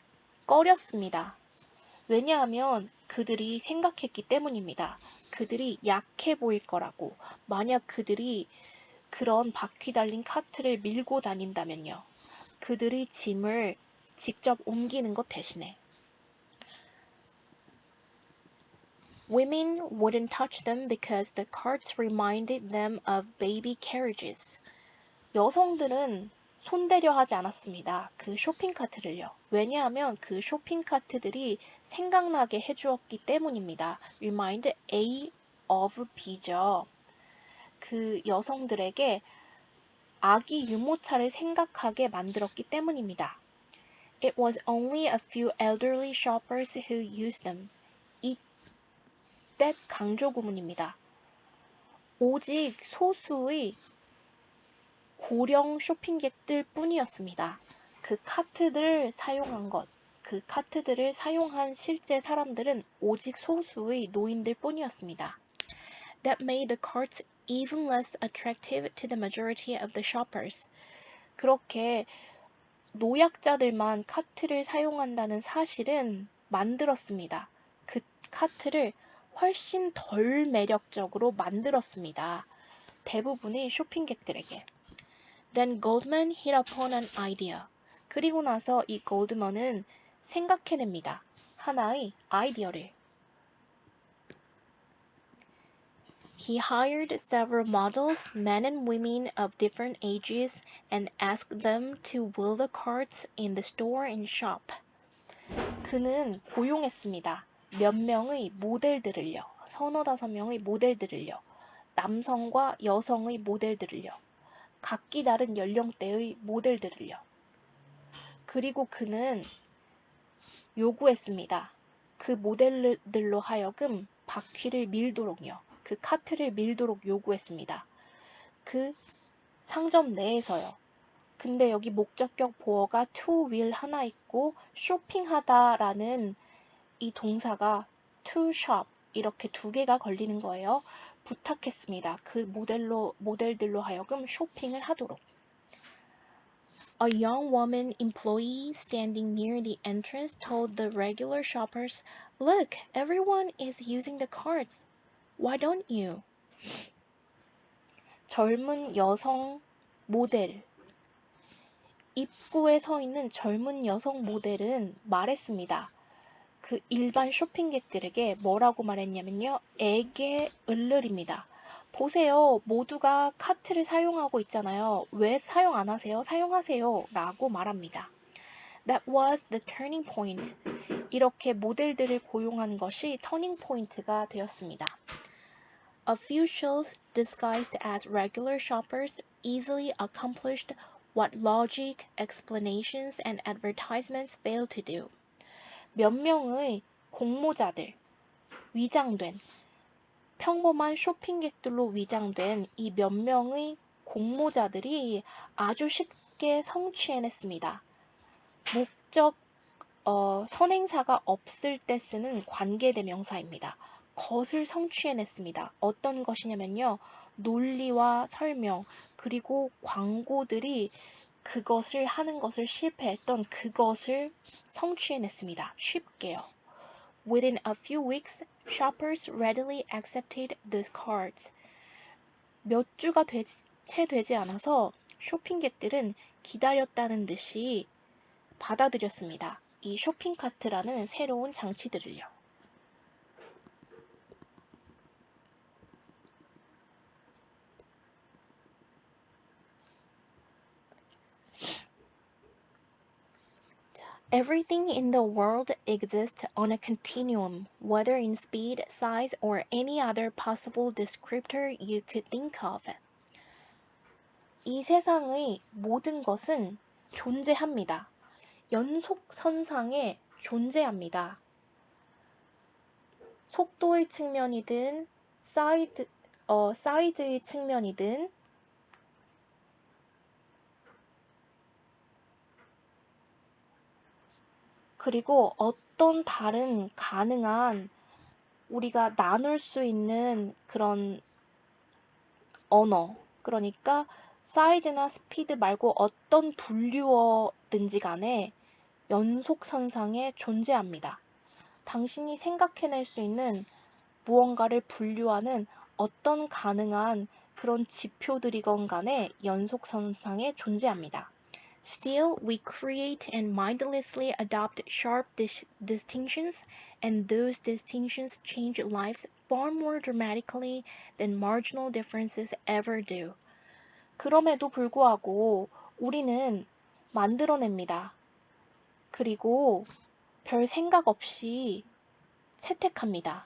꺼렸습니다. 왜냐하면 그들이 생각했기 때문입니다. 그들이 약해 보일 거라고. 만약 그들이 그런 바퀴 달린 카트를 밀고 다닌다면요. 그들이 짐을 직접 옮기는 것 대신에. Women wouldn't touch them because the carts reminded them of baby carriages. 여성들은 손대려 하지 않았습니다. 그 쇼핑카트를요. 왜냐하면 그 쇼핑카트들이 생각나게 해주었기 때문입니다. Remind A of B죠. 그 여성들에게 아기 유모차를 생각하게 만들었기 때문입니다. It was only a few elderly shoppers who used them. 이 that 강조 구문입니다. 오직 소수의 고령 쇼핑객들 뿐이었습니다. 그 카트들을 사용한 것, 그 카트들을 사용한 실제 사람들은 오직 소수의 노인들 뿐이었습니다. That made the carts even less attractive to the majority of the shoppers. 그렇게 노약자들만 카트를 사용한다는 사실은 만들었습니다. 그 카트를 훨씬 덜 매력적으로 만들었습니다. 대부분의 쇼핑객들에게. Then Goldman hit upon an idea. 그리고 나서 이 골드먼은 생각해냅니다. 하나의 아이디어를. He hired several models, men and women of different ages, and asked them to wheel the carts in the store and shop. 그는 고용했습니다. 몇 명의 모델들을요. 서너 다섯 명의 모델들을요. 남성과 여성의 모델들을요. 각기 다른 연령대의 모델들을요. 그리고 그는 요구했습니다. 그 모델들로 하여금 바퀴를 밀도록요. 그 카트를 밀도록 요구했습니다. 그 상점 내에서요. 근데 여기 목적격 보어가 to will 하나 있고 쇼핑하다라는 이 동사가 to shop 이렇게 두 개가 걸리는 거예요. 부탁했습니다. 그 모델들로 하여금 쇼핑을 하도록. A young woman employee standing near the entrance told the regular shoppers, "Look, everyone is using the carts. Why don't you?" 젊은 여성 모델. 입구에 서 있는 젊은 여성 모델은 말했습니다. 그 일반 쇼핑객들에게 뭐라고 말했냐면요. 에게 을르립니다. 보세요. 모두가 카트를 사용하고 있잖아요. 왜 사용 안 하세요? 사용하세요. 라고 말합니다. That was the turning point. 이렇게 모델들을 고용한 것이 터닝 포인트가 되었습니다. Officials disguised as regular shoppers easily accomplished what logic, explanations, and advertisements failed to do. 몇 명의 공모자들, 위장된, 평범한 쇼핑객들로 위장된 이 몇 명의 공모자들이 아주 쉽게 성취해냈습니다. 목적, 선행사가 없을 때 쓰는 관계대명사입니다. 것을 성취해냈습니다. 어떤 것이냐면요. 논리와 설명, 그리고 광고들이 그것을 하는 것을 실패했던 그것을 성취해냈습니다. 쉽게요. Within a few weeks, shoppers readily accepted these cards. 몇 주가 채 되지 않아서 쇼핑객들은 기다렸다는 듯이 받아들였습니다. 이 쇼핑카트라는 새로운 장치들을요. Everything in the world exists on a continuum, whether in speed, size, or any other possible descriptor you could think of. 이 세상의 모든 것은 존재합니다. 연속선상에 존재합니다. 속도의 측면이든 사이즈의 측면이든 그리고 어떤 다른 가능한 우리가 나눌 수 있는 그런 언어, 그러니까 사이즈나 스피드 말고 어떤 분류어든지 간에 연속선상에 존재합니다. 당신이 생각해낼 수 있는 무언가를 분류하는 어떤 가능한 그런 지표들이건 간에 연속선상에 존재합니다. Still, we create and mindlessly adopt sharp distinctions, and those distinctions change lives far more dramatically than marginal differences ever do. 그럼에도 불구하고 우리는 만들어냅니다. 그리고 별 생각 없이 채택합니다.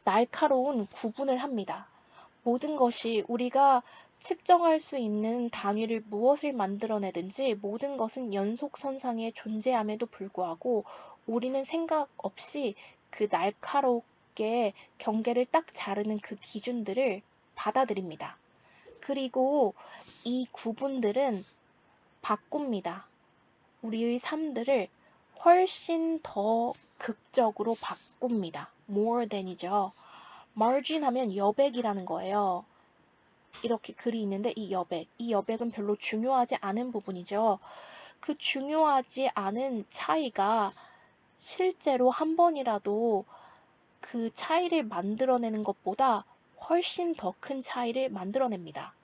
날카로운 구분을 합니다. 모든 것이 우리가 측정할 수 있는 단위를 무엇을 만들어내든지 모든 것은 연속선상에 존재함에도 불구하고 우리는 생각 없이 그 날카롭게 경계를 딱 자르는 그 기준들을 받아들입니다. 그리고 이 구분들은 바꿉니다. 우리의 삶들을 훨씬 더 극적으로 바꿉니다. more than이죠. margin 하면 여백이라는 거예요. 이렇게 글이 있는데 이 여백은 별로 중요하지 않은 부분이죠. 그 중요하지 않은 차이가 실제로 한 번이라도 그 차이를 만들어내는 것보다 훨씬 더 큰 차이를 만들어냅니다.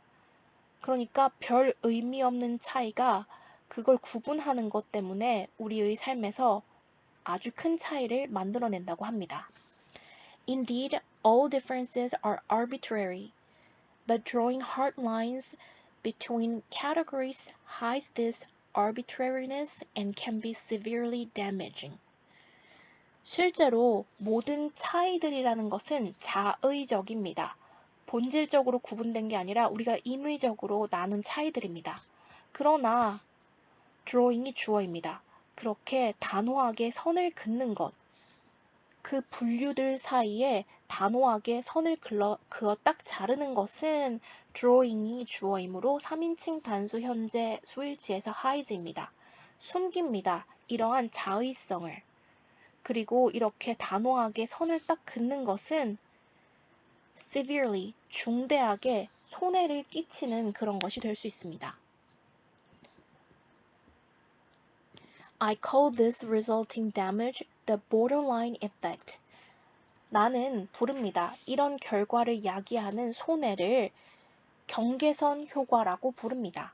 그러니까 별 의미 없는 차이가 그걸 구분하는 것 때문에 우리의 삶에서 아주 큰 차이를 만들어낸다고 합니다. Indeed, all differences are arbitrary, but drawing hard lines between categories hides this arbitrariness and can be severely damaging. 실제로 모든 차이들이라는 것은 자의적입니다. 본질적으로 구분된 게 아니라 우리가 임의적으로 나눈 차이들입니다. 그러나 drawing이 주어입니다. 그렇게 단호하게 선을 긋는 것, 그 분류들 사이에 단호하게 선을 그어 딱 자르는 것은 drawing이 주어이므로 3인칭 단수 현재 수일치에서 hide입니다. 숨깁니다. 이러한 자의성을. 그리고 이렇게 단호하게 선을 딱 긋는 것은 severely, 중대하게 손해를 끼치는 그런 것이 될 수 있습니다. I call this resulting damage the borderline effect. 나는 부릅니다. 이런 결과를 야기하는 손해를 경계선 효과라고 부릅니다.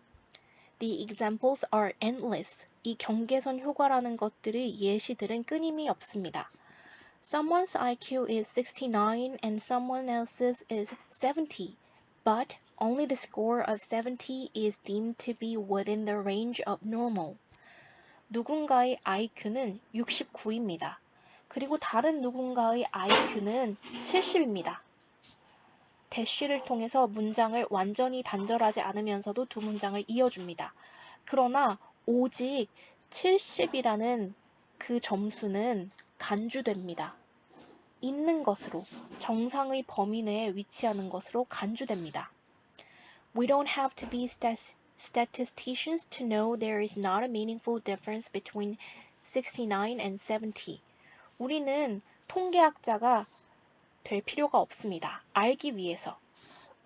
The examples are endless. 이 경계선 효과라는 것들의 예시들은 끊임이 없습니다. Someone's IQ is 69 and someone else's is 70, but only the score of 70 is deemed to be within the range of normal. 누군가의 IQ는 69입니다. 그리고 다른 누군가의 IQ는 70입니다. 대쉬를 통해서 문장을 완전히 단절하지 않으면서도 두 문장을 이어줍니다. 그러나 오직 70이라는 그 점수는 간주됩니다. 있는 것으로, 정상의 범위 내에 위치하는 것으로 간주됩니다. We don't have to be statisticians to know there is not a meaningful difference between 69 and 70. 우리는 통계학자가 될 필요가 없습니다. 알기 위해서.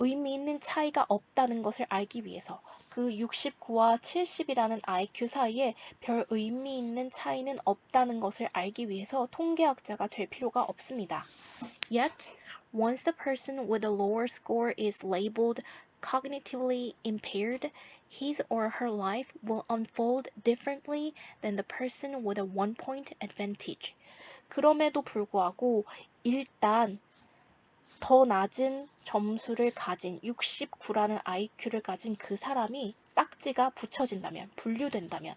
의미 있는 차이가 없다는 것을 알기 위해서. 그 69와 70이라는 IQ 사이에 별 의미 있는 차이는 없다는 것을 알기 위해서 통계학자가 될 필요가 없습니다. Yet, once the person with a lower score is labeled cognitively impaired, his or her life will unfold differently than the person with a 1-point advantage. 그럼에도 불구하고 일단 더 낮은 점수를 가진 69라는 IQ를 가진 그 사람이 딱지가 붙여진다면, 분류된다면,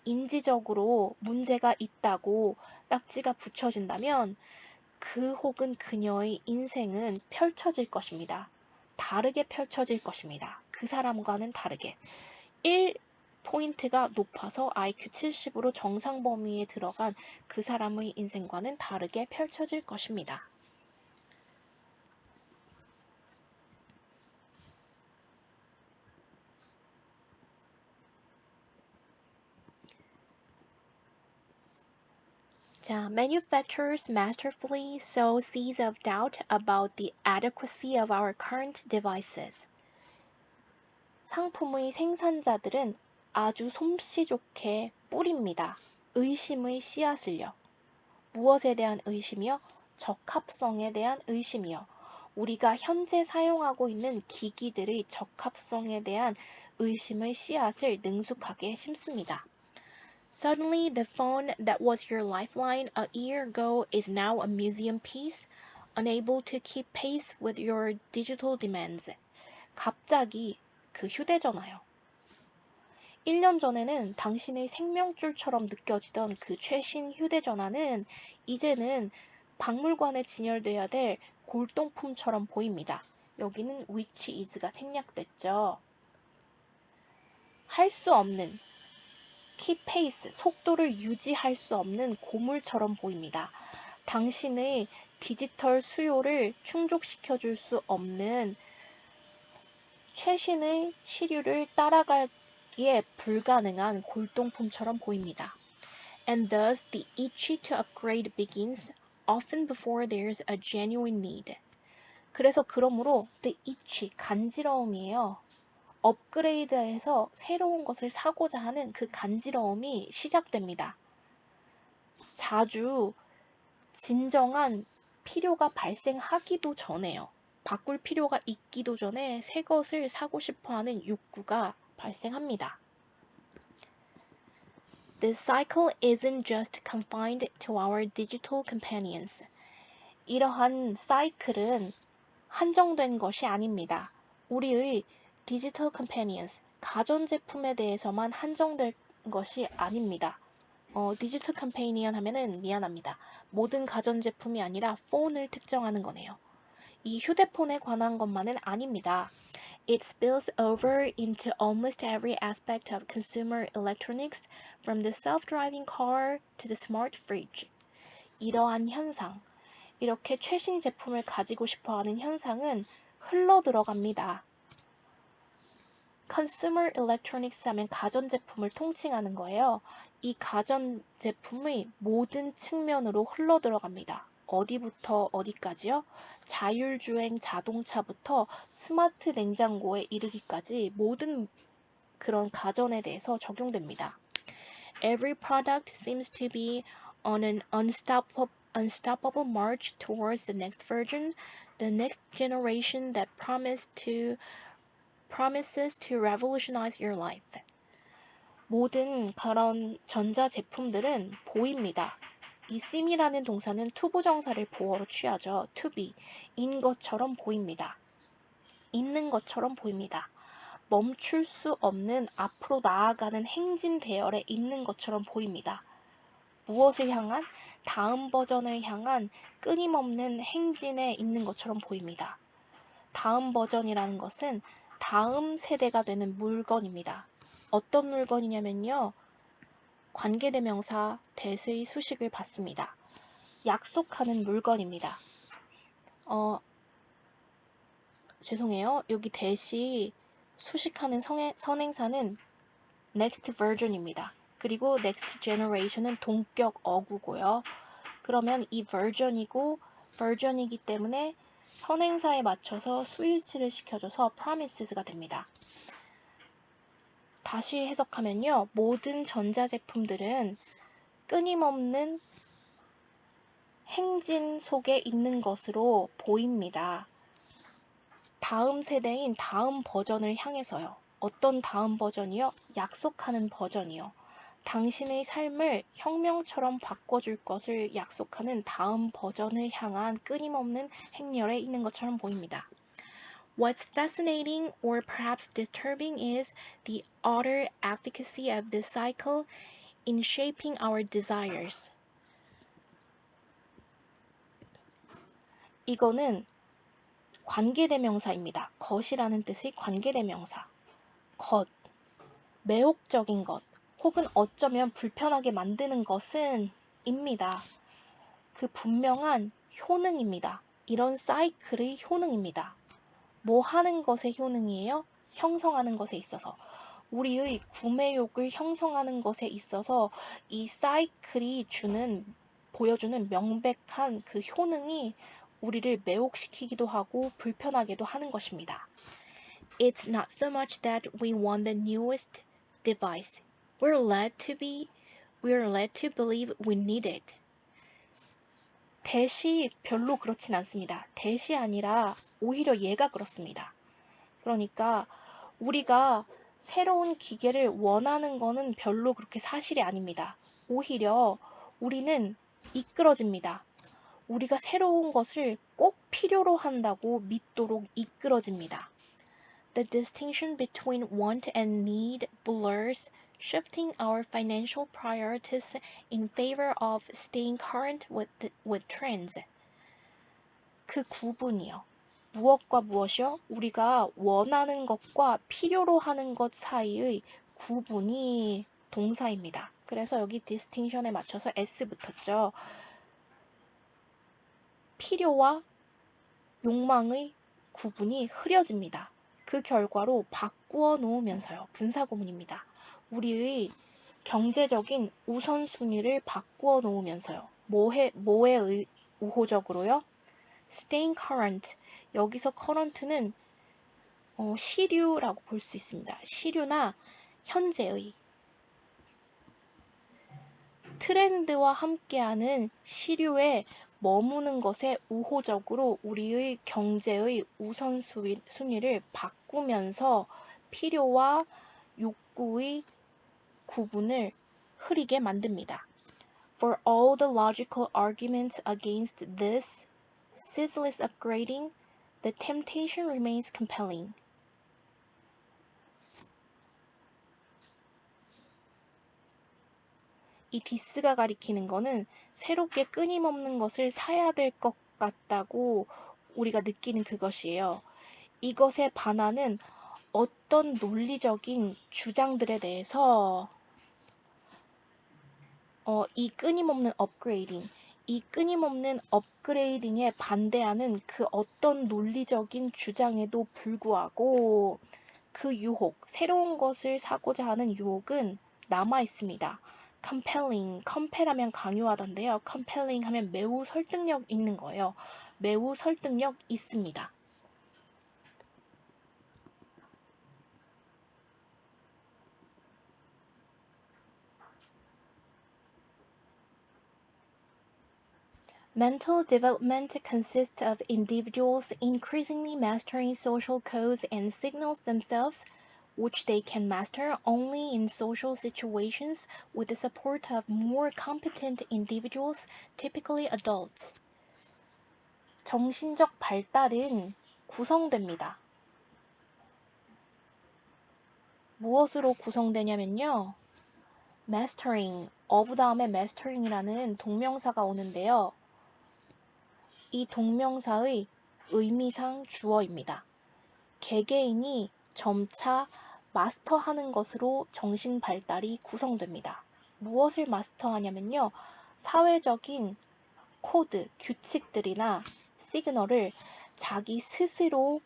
인지적으로 문제가 있다고 딱지가 붙여진다면 그 혹은 그녀의 인생은 펼쳐질 것입니다. 다르게 펼쳐질 것입니다. 그 사람과는 다르게. 1포인트가 높아서 IQ 70으로 정상 범위에 들어간 그 사람의 인생과는 다르게 펼쳐질 것입니다. 자, manufacturers masterfully sow seeds of doubt about the adequacy of our current devices. 상품의 생산자들은 아주 솜씨 좋게 뿌립니다. 의심의 씨앗을요. 무엇에 대한 의심이요? 적합성에 대한 의심이요. 우리가 현재 사용하고 있는 기기들의 적합성에 대한 의심의 씨앗을 능숙하게 심습니다. Suddenly, the phone that was your lifeline a year ago is now a museum piece, unable to keep pace with your digital demands. 갑자기 그 휴대전화요. 1년 전에는 당신의 생명줄처럼 느껴지던 그 최신 휴대전화는 이제는 박물관에 진열돼야 될 골동품처럼 보입니다. 여기는 which is가 생략됐죠. 할 수 없는 keep pace, 속도를 유지할 수 없는 고물처럼 보입니다. 당신의 디지털 수요를 충족시켜줄 수 없는 최신의 시류를 따라가기에 불가능한 골동품처럼 보입니다. And thus the itchy to upgrade begins often before there's a genuine need. 그래서 그러므로 the itchy, 간지러움이에요. 업그레이드해서 새로운 것을 사고자 하는 그 간지러움이 시작됩니다. 자주 진정한 필요가 발생하기도 전에요. 바꿀 필요가 있기도 전에 새 것을 사고 싶어하는 욕구가 발생합니다. This cycle isn't just confined to our digital companions. 이러한 사이클은 한정된 것이 아닙니다. 우리의 digital companions, 가전제품에 대해서만 한정된 것이 아닙니다. 디지털 컴패니언 하면은 미안합니다. 모든 가전제품이 아니라 폰을 특정하는 거네요. 이 휴대폰에 관한 것만은 아닙니다. It spills over into almost every aspect of consumer electronics, from the self-driving car to the smart fridge. 이러한 현상, 이렇게 최신 제품을 가지고 싶어하는 현상은 흘러 들어갑니다. Consumer electronics 하면 가전제품을 통칭하는 거예요. 이 가전제품의 모든 측면으로 흘러 들어갑니다. 어디부터 어디까지요? 자율주행 자동차부터 스마트 냉장고에 이르기까지 모든 그런 가전에 대해서 적용됩니다. Every product seems to be on an unstoppable march towards the next version, the next generation that promises to revolutionize your life. 모든 그런 전자제품들은 보입니다. 이 seem이라는 동사는 투부정사를 보어로 취하죠. to be, 인 것처럼 보입니다. 있는 것처럼 보입니다. 멈출 수 없는 앞으로 나아가는 행진 대열에 있는 것처럼 보입니다. 무엇을 향한? 다음 버전을 향한 끊임없는 행진에 있는 것처럼 보입니다. 다음 버전이라는 것은 다음 세대가 되는 물건입니다. 어떤 물건이냐면요. 관계대명사 that의 수식을 받습니다. 약속하는 물건입니다. 죄송해요. 여기 that이 수식하는 선행사는 next version입니다. 그리고 next generation은 동격 어구고요. 그러면 이 version이기 때문에 선행사에 맞춰서 수일치를 시켜줘서 promises가 됩니다. 다시 해석하면요. 모든 전자제품들은 끊임없는 행진 속에 있는 것으로 보입니다. 다음 세대인 다음 버전을 향해서요. 어떤 다음 버전이요? 약속하는 버전이요. 당신의 삶을 혁명처럼 바꿔줄 것을 약속하는 다음 버전을 향한 끊임없는 행렬에 있는 것처럼 보입니다. What's fascinating or perhaps disturbing is the utter efficacy of this cycle in shaping our desires. 이거는 관계대명사입니다. 것이라는 뜻의 관계대명사. 것, 매혹적인 것, 혹은 어쩌면 불편하게 만드는 것은 입니다. 그 분명한 효능입니다. 이런 사이클의 효능입니다. 뭐 하는 것의 효능이에요? 형성하는 것에 있어서. 우리의 구매욕을 형성하는 것에 있어서 이 사이클이 보여주는 명백한 그 효능이 우리를 매혹시키기도 하고 불편하게도 하는 것입니다. It's not so much that we want the newest device. We're led to believe we need it. that이 별로 그렇진 않습니다. that이 아니라 오히려 얘가 그렇습니다. 그러니까 우리가 새로운 기계를 원하는 거는 별로 그렇게 사실이 아닙니다. 오히려 우리는 이끌어집니다. 우리가 새로운 것을 꼭 필요로 한다고 믿도록 이끌어집니다. The distinction between want and need blurs, shifting our financial priorities in favor of staying current with trends. 그 구분이요. 무엇과 무엇이요? 우리가 원하는 것과 필요로 하는 것 사이의 구분이 동사입니다. 그래서 여기 distinction에 맞춰서 S 붙었죠. 필요와 욕망의 구분이 흐려집니다. 그 결과로 바꾸어 놓으면서요. 분사구문입니다. 우리의 경제적인 우선순위를 바꾸어 놓으면서요. 뭐에 우호적으로요? Staying current. 여기서 current는 시류라고 볼 수 있습니다. 시류나 현재의 트렌드와 함께하는 시류에 머무는 것에 우호적으로 우리의 경제의 우선순위를 바꾸면서 필요와 욕구의 구분을 흐리게 만듭니다. For all the logical arguments against this ceaseless upgrading, the temptation remains compelling. 이 this가 가리키는 거는 새롭게 끊임없는 것을 사야 될 것 같다고 우리가 느끼는 그것이에요. 이것에 반하는 어떤 논리적인 주장들에 대해서 이 끊임없는 업그레이딩, 이 끊임없는 업그레이딩에 반대하는 그 어떤 논리적인 주장에도 불구하고 그 유혹, 새로운 것을 사고자 하는 유혹은 남아 있습니다. compel 하면 강요하던데요. compelling 하면 매우 설득력 있는 거예요. 매우 설득력 있습니다. Mental development consists of individuals increasingly mastering social codes and signals themselves, which they can master only in social situations with the support of more competent individuals, typically adults. 정신적 발달은 구성됩니다. 무엇으로 구성되냐면요. mastering, of 다음에 mastering이라는 동명사가 오는데요. 이 동명사의 의미상 주어입니다. 개개인이 점차 마스터하는 것으로 정신 발달이 구성됩니다. 무엇을 마스터하냐면요. 사회적인 코드, 규칙들이나 시그널을 자기 스스로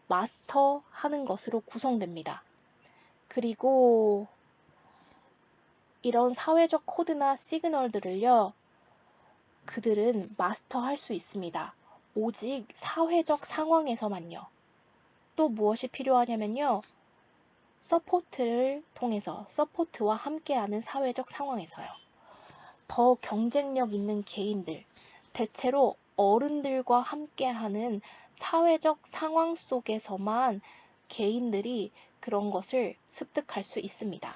마스터하는 것으로 구성됩니다. 그리고 이런 사회적 코드나 시그널들을요. 그들은 마스터할 수 있습니다. 오직 사회적 상황에서만요. 또 무엇이 필요하냐면요. 서포트를 통해서 서포트와 함께하는 사회적 상황에서요. 더 경쟁력 있는 개인들, 대체로 어른들과 함께하는 사회적 상황 속에서만 개인들이 그런 것을 습득할 수 있습니다.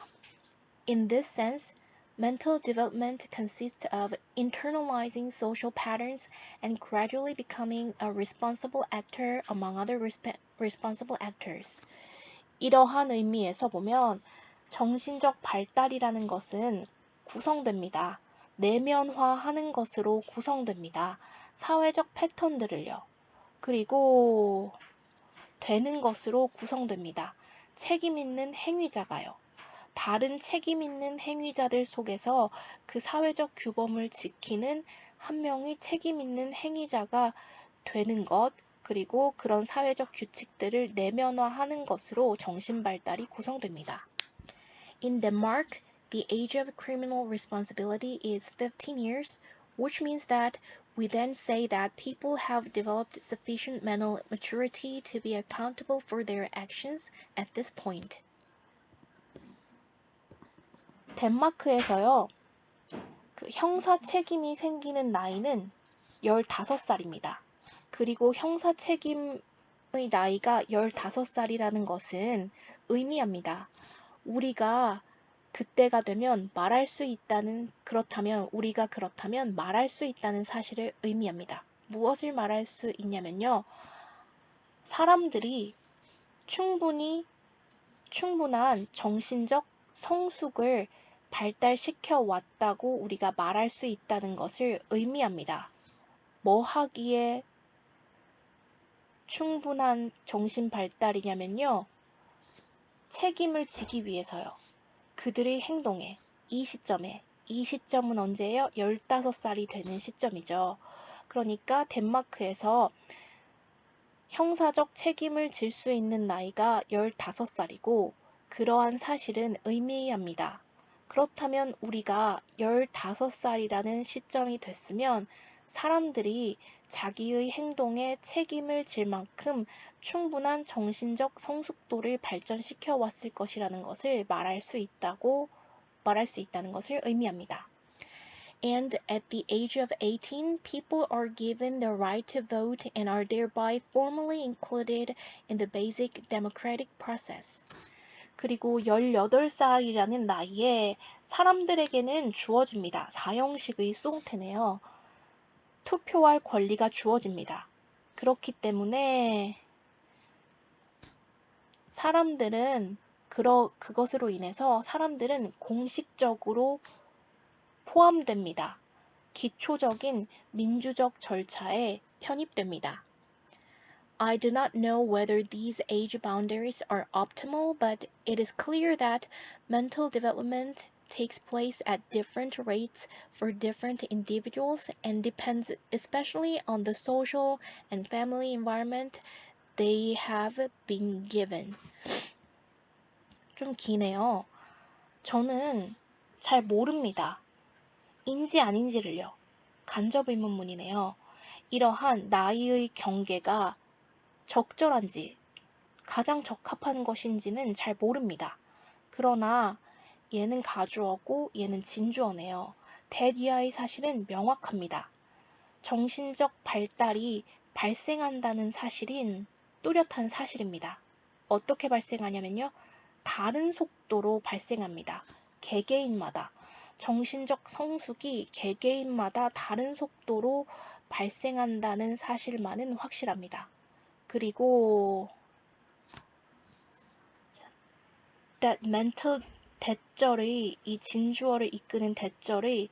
In this sense, mental development consists of internalizing social patterns and gradually becoming a responsible actor among other responsible actors. 이러한 의미에서 보면 정신적 발달이라는 것은 구성됩니다. 내면화하는 것으로 구성됩니다. 사회적 패턴들을요. 그리고 되는 것으로 구성됩니다. 책임 있는 행위자가요. 다른 책임 있는 행위자들 속에서 그 사회적 규범을 지키는 한 명의 책임 있는 행위자가 되는 것, 그리고 그런 사회적 규칙들을 내면화하는 것으로 정신 발달이 구성됩니다. In Denmark, the age of criminal responsibility is 15 years, which means that we then say that people have developed sufficient mental maturity to be accountable for their actions at this point. 덴마크에서요, 그 형사 책임이 생기는 나이는 15살입니다. 그리고 형사 책임의 나이가 15살이라는 것은 의미합니다. 우리가 그때가 되면 우리가 그렇다면 말할 수 있다는 사실을 의미합니다. 무엇을 말할 수 있냐면요. 사람들이 충분한 정신적 성숙을 발달시켜 왔다고 우리가 말할 수 있다는 것을 의미합니다. 뭐 하기에 충분한 정신 발달이냐면요. 책임을 지기 위해서요. 그들의 행동에, 이 시점은 언제예요? 15살이 되는 시점이죠. 그러니까 덴마크에서 형사적 책임을 질 수 있는 나이가 15살이고 그러한 사실은 의미합니다. 그렇다면 우리가 15살이라는 시점이 됐으면 사람들이 자기의 행동에 책임을 질 만큼 충분한 정신적 성숙도를 발전시켜 왔을 것이라는 것을 말할 수 있다는 것을 의미합니다. And at the age of 18, people are given the right to vote and are thereby formally included in the basic democratic process. 그리고 18살이라는 나이에 사람들에게는 주어집니다. 사형식의 수동태네요. 투표할 권리가 주어집니다. 그렇기 때문에 그것으로 인해서 사람들은 공식적으로 포함됩니다. 기초적인 민주적 절차에 편입됩니다. I do not know whether these age boundaries are optimal, but it is clear that mental development takes place at different rates for different individuals and depends especially on the social and family environment they have been given. 좀 기네요. 저는 잘 모릅니다. 인지 아닌지를요. 간접 의문문이네요. 이러한 나이의 경계가 적절한지, 가장 적합한 것인지는 잘 모릅니다. 그러나 얘는 가주어고 얘는 진주어네요. 대디아의 사실은 명확합니다. 정신적 발달이 발생한다는 사실인 뚜렷한 사실입니다. 어떻게 발생하냐면요. 다른 속도로 발생합니다. 개개인마다. 정신적 성숙이 개개인마다 다른 속도로 발생한다는 사실만은 확실합니다. 그리고 that mental 대절의 이 진주어를 이끄는 대절의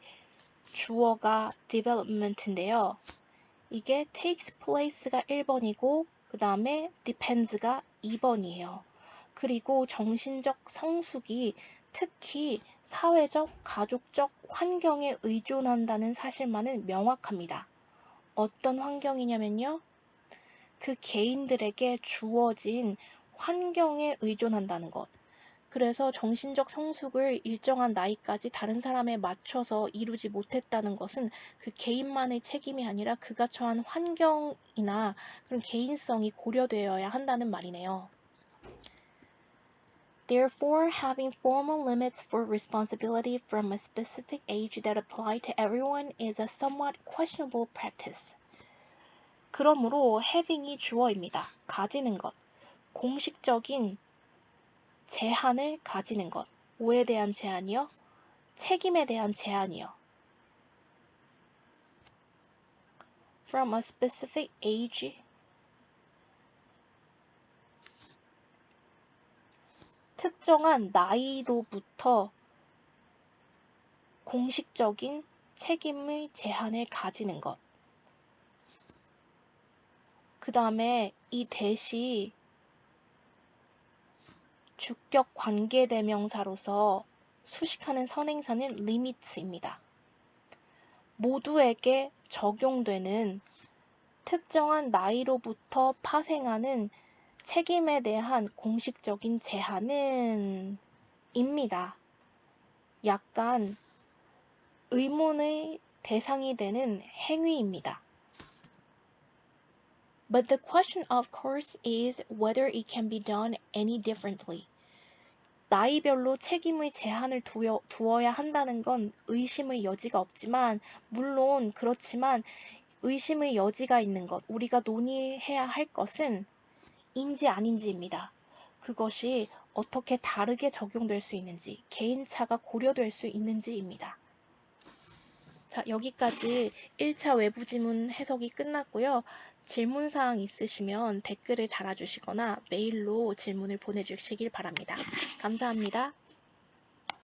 주어가 development인데요. 이게 takes place가 1번이고 그 다음에 depends가 2번이에요. 그리고 정신적 성숙이 특히 사회적, 가족적 환경에 의존한다는 사실만은 명확합니다. 어떤 환경이냐면요. 그 개인들에게 주어진 환경에 의존한다는 것. 그래서 정신적 성숙을 일정한 나이까지 다른 사람에 맞춰서 이루지 못했다는 것은 그 개인만의 책임이 아니라 그가 처한 환경이나 그런 개인성이 고려되어야 한다는 말이네요. Therefore, having formal limits for responsibility from a specific age that apply to everyone is a somewhat questionable practice. 그러므로 having이 주어입니다. 가지는 것. 공식적인 제한을 가지는 것. 뭐에 대한 제한이요? 책임에 대한 제한이요. From a specific age. 특정한 나이로부터 공식적인 책임의 제한을 가지는 것. 그 다음에 이 대시 주격 관계대명사로서 수식하는 선행사는 limits입니다. 모두에게 적용되는 특정한 나이로부터 파생하는 책임에 대한 공식적인 제한은 입니다. 약간 의문의 대상이 되는 행위입니다. But the question of course is whether it can be done any differently. 나이별로 책임의 제한을 두어야 한다는 건 의심의 여지가 없지만 물론 그렇지만 의심의 여지가 있는 것, 우리가 논의해야 할 것은 인지 아닌지입니다. 그것이 어떻게 다르게 적용될 수 있는지, 개인차가 고려될 수 있는지입니다. 자, 여기까지 1차 외부 지문 해석이 끝났고요. 질문사항 있으시면 댓글을 달아주시거나 메일로 질문을 보내주시길 바랍니다. 감사합니다.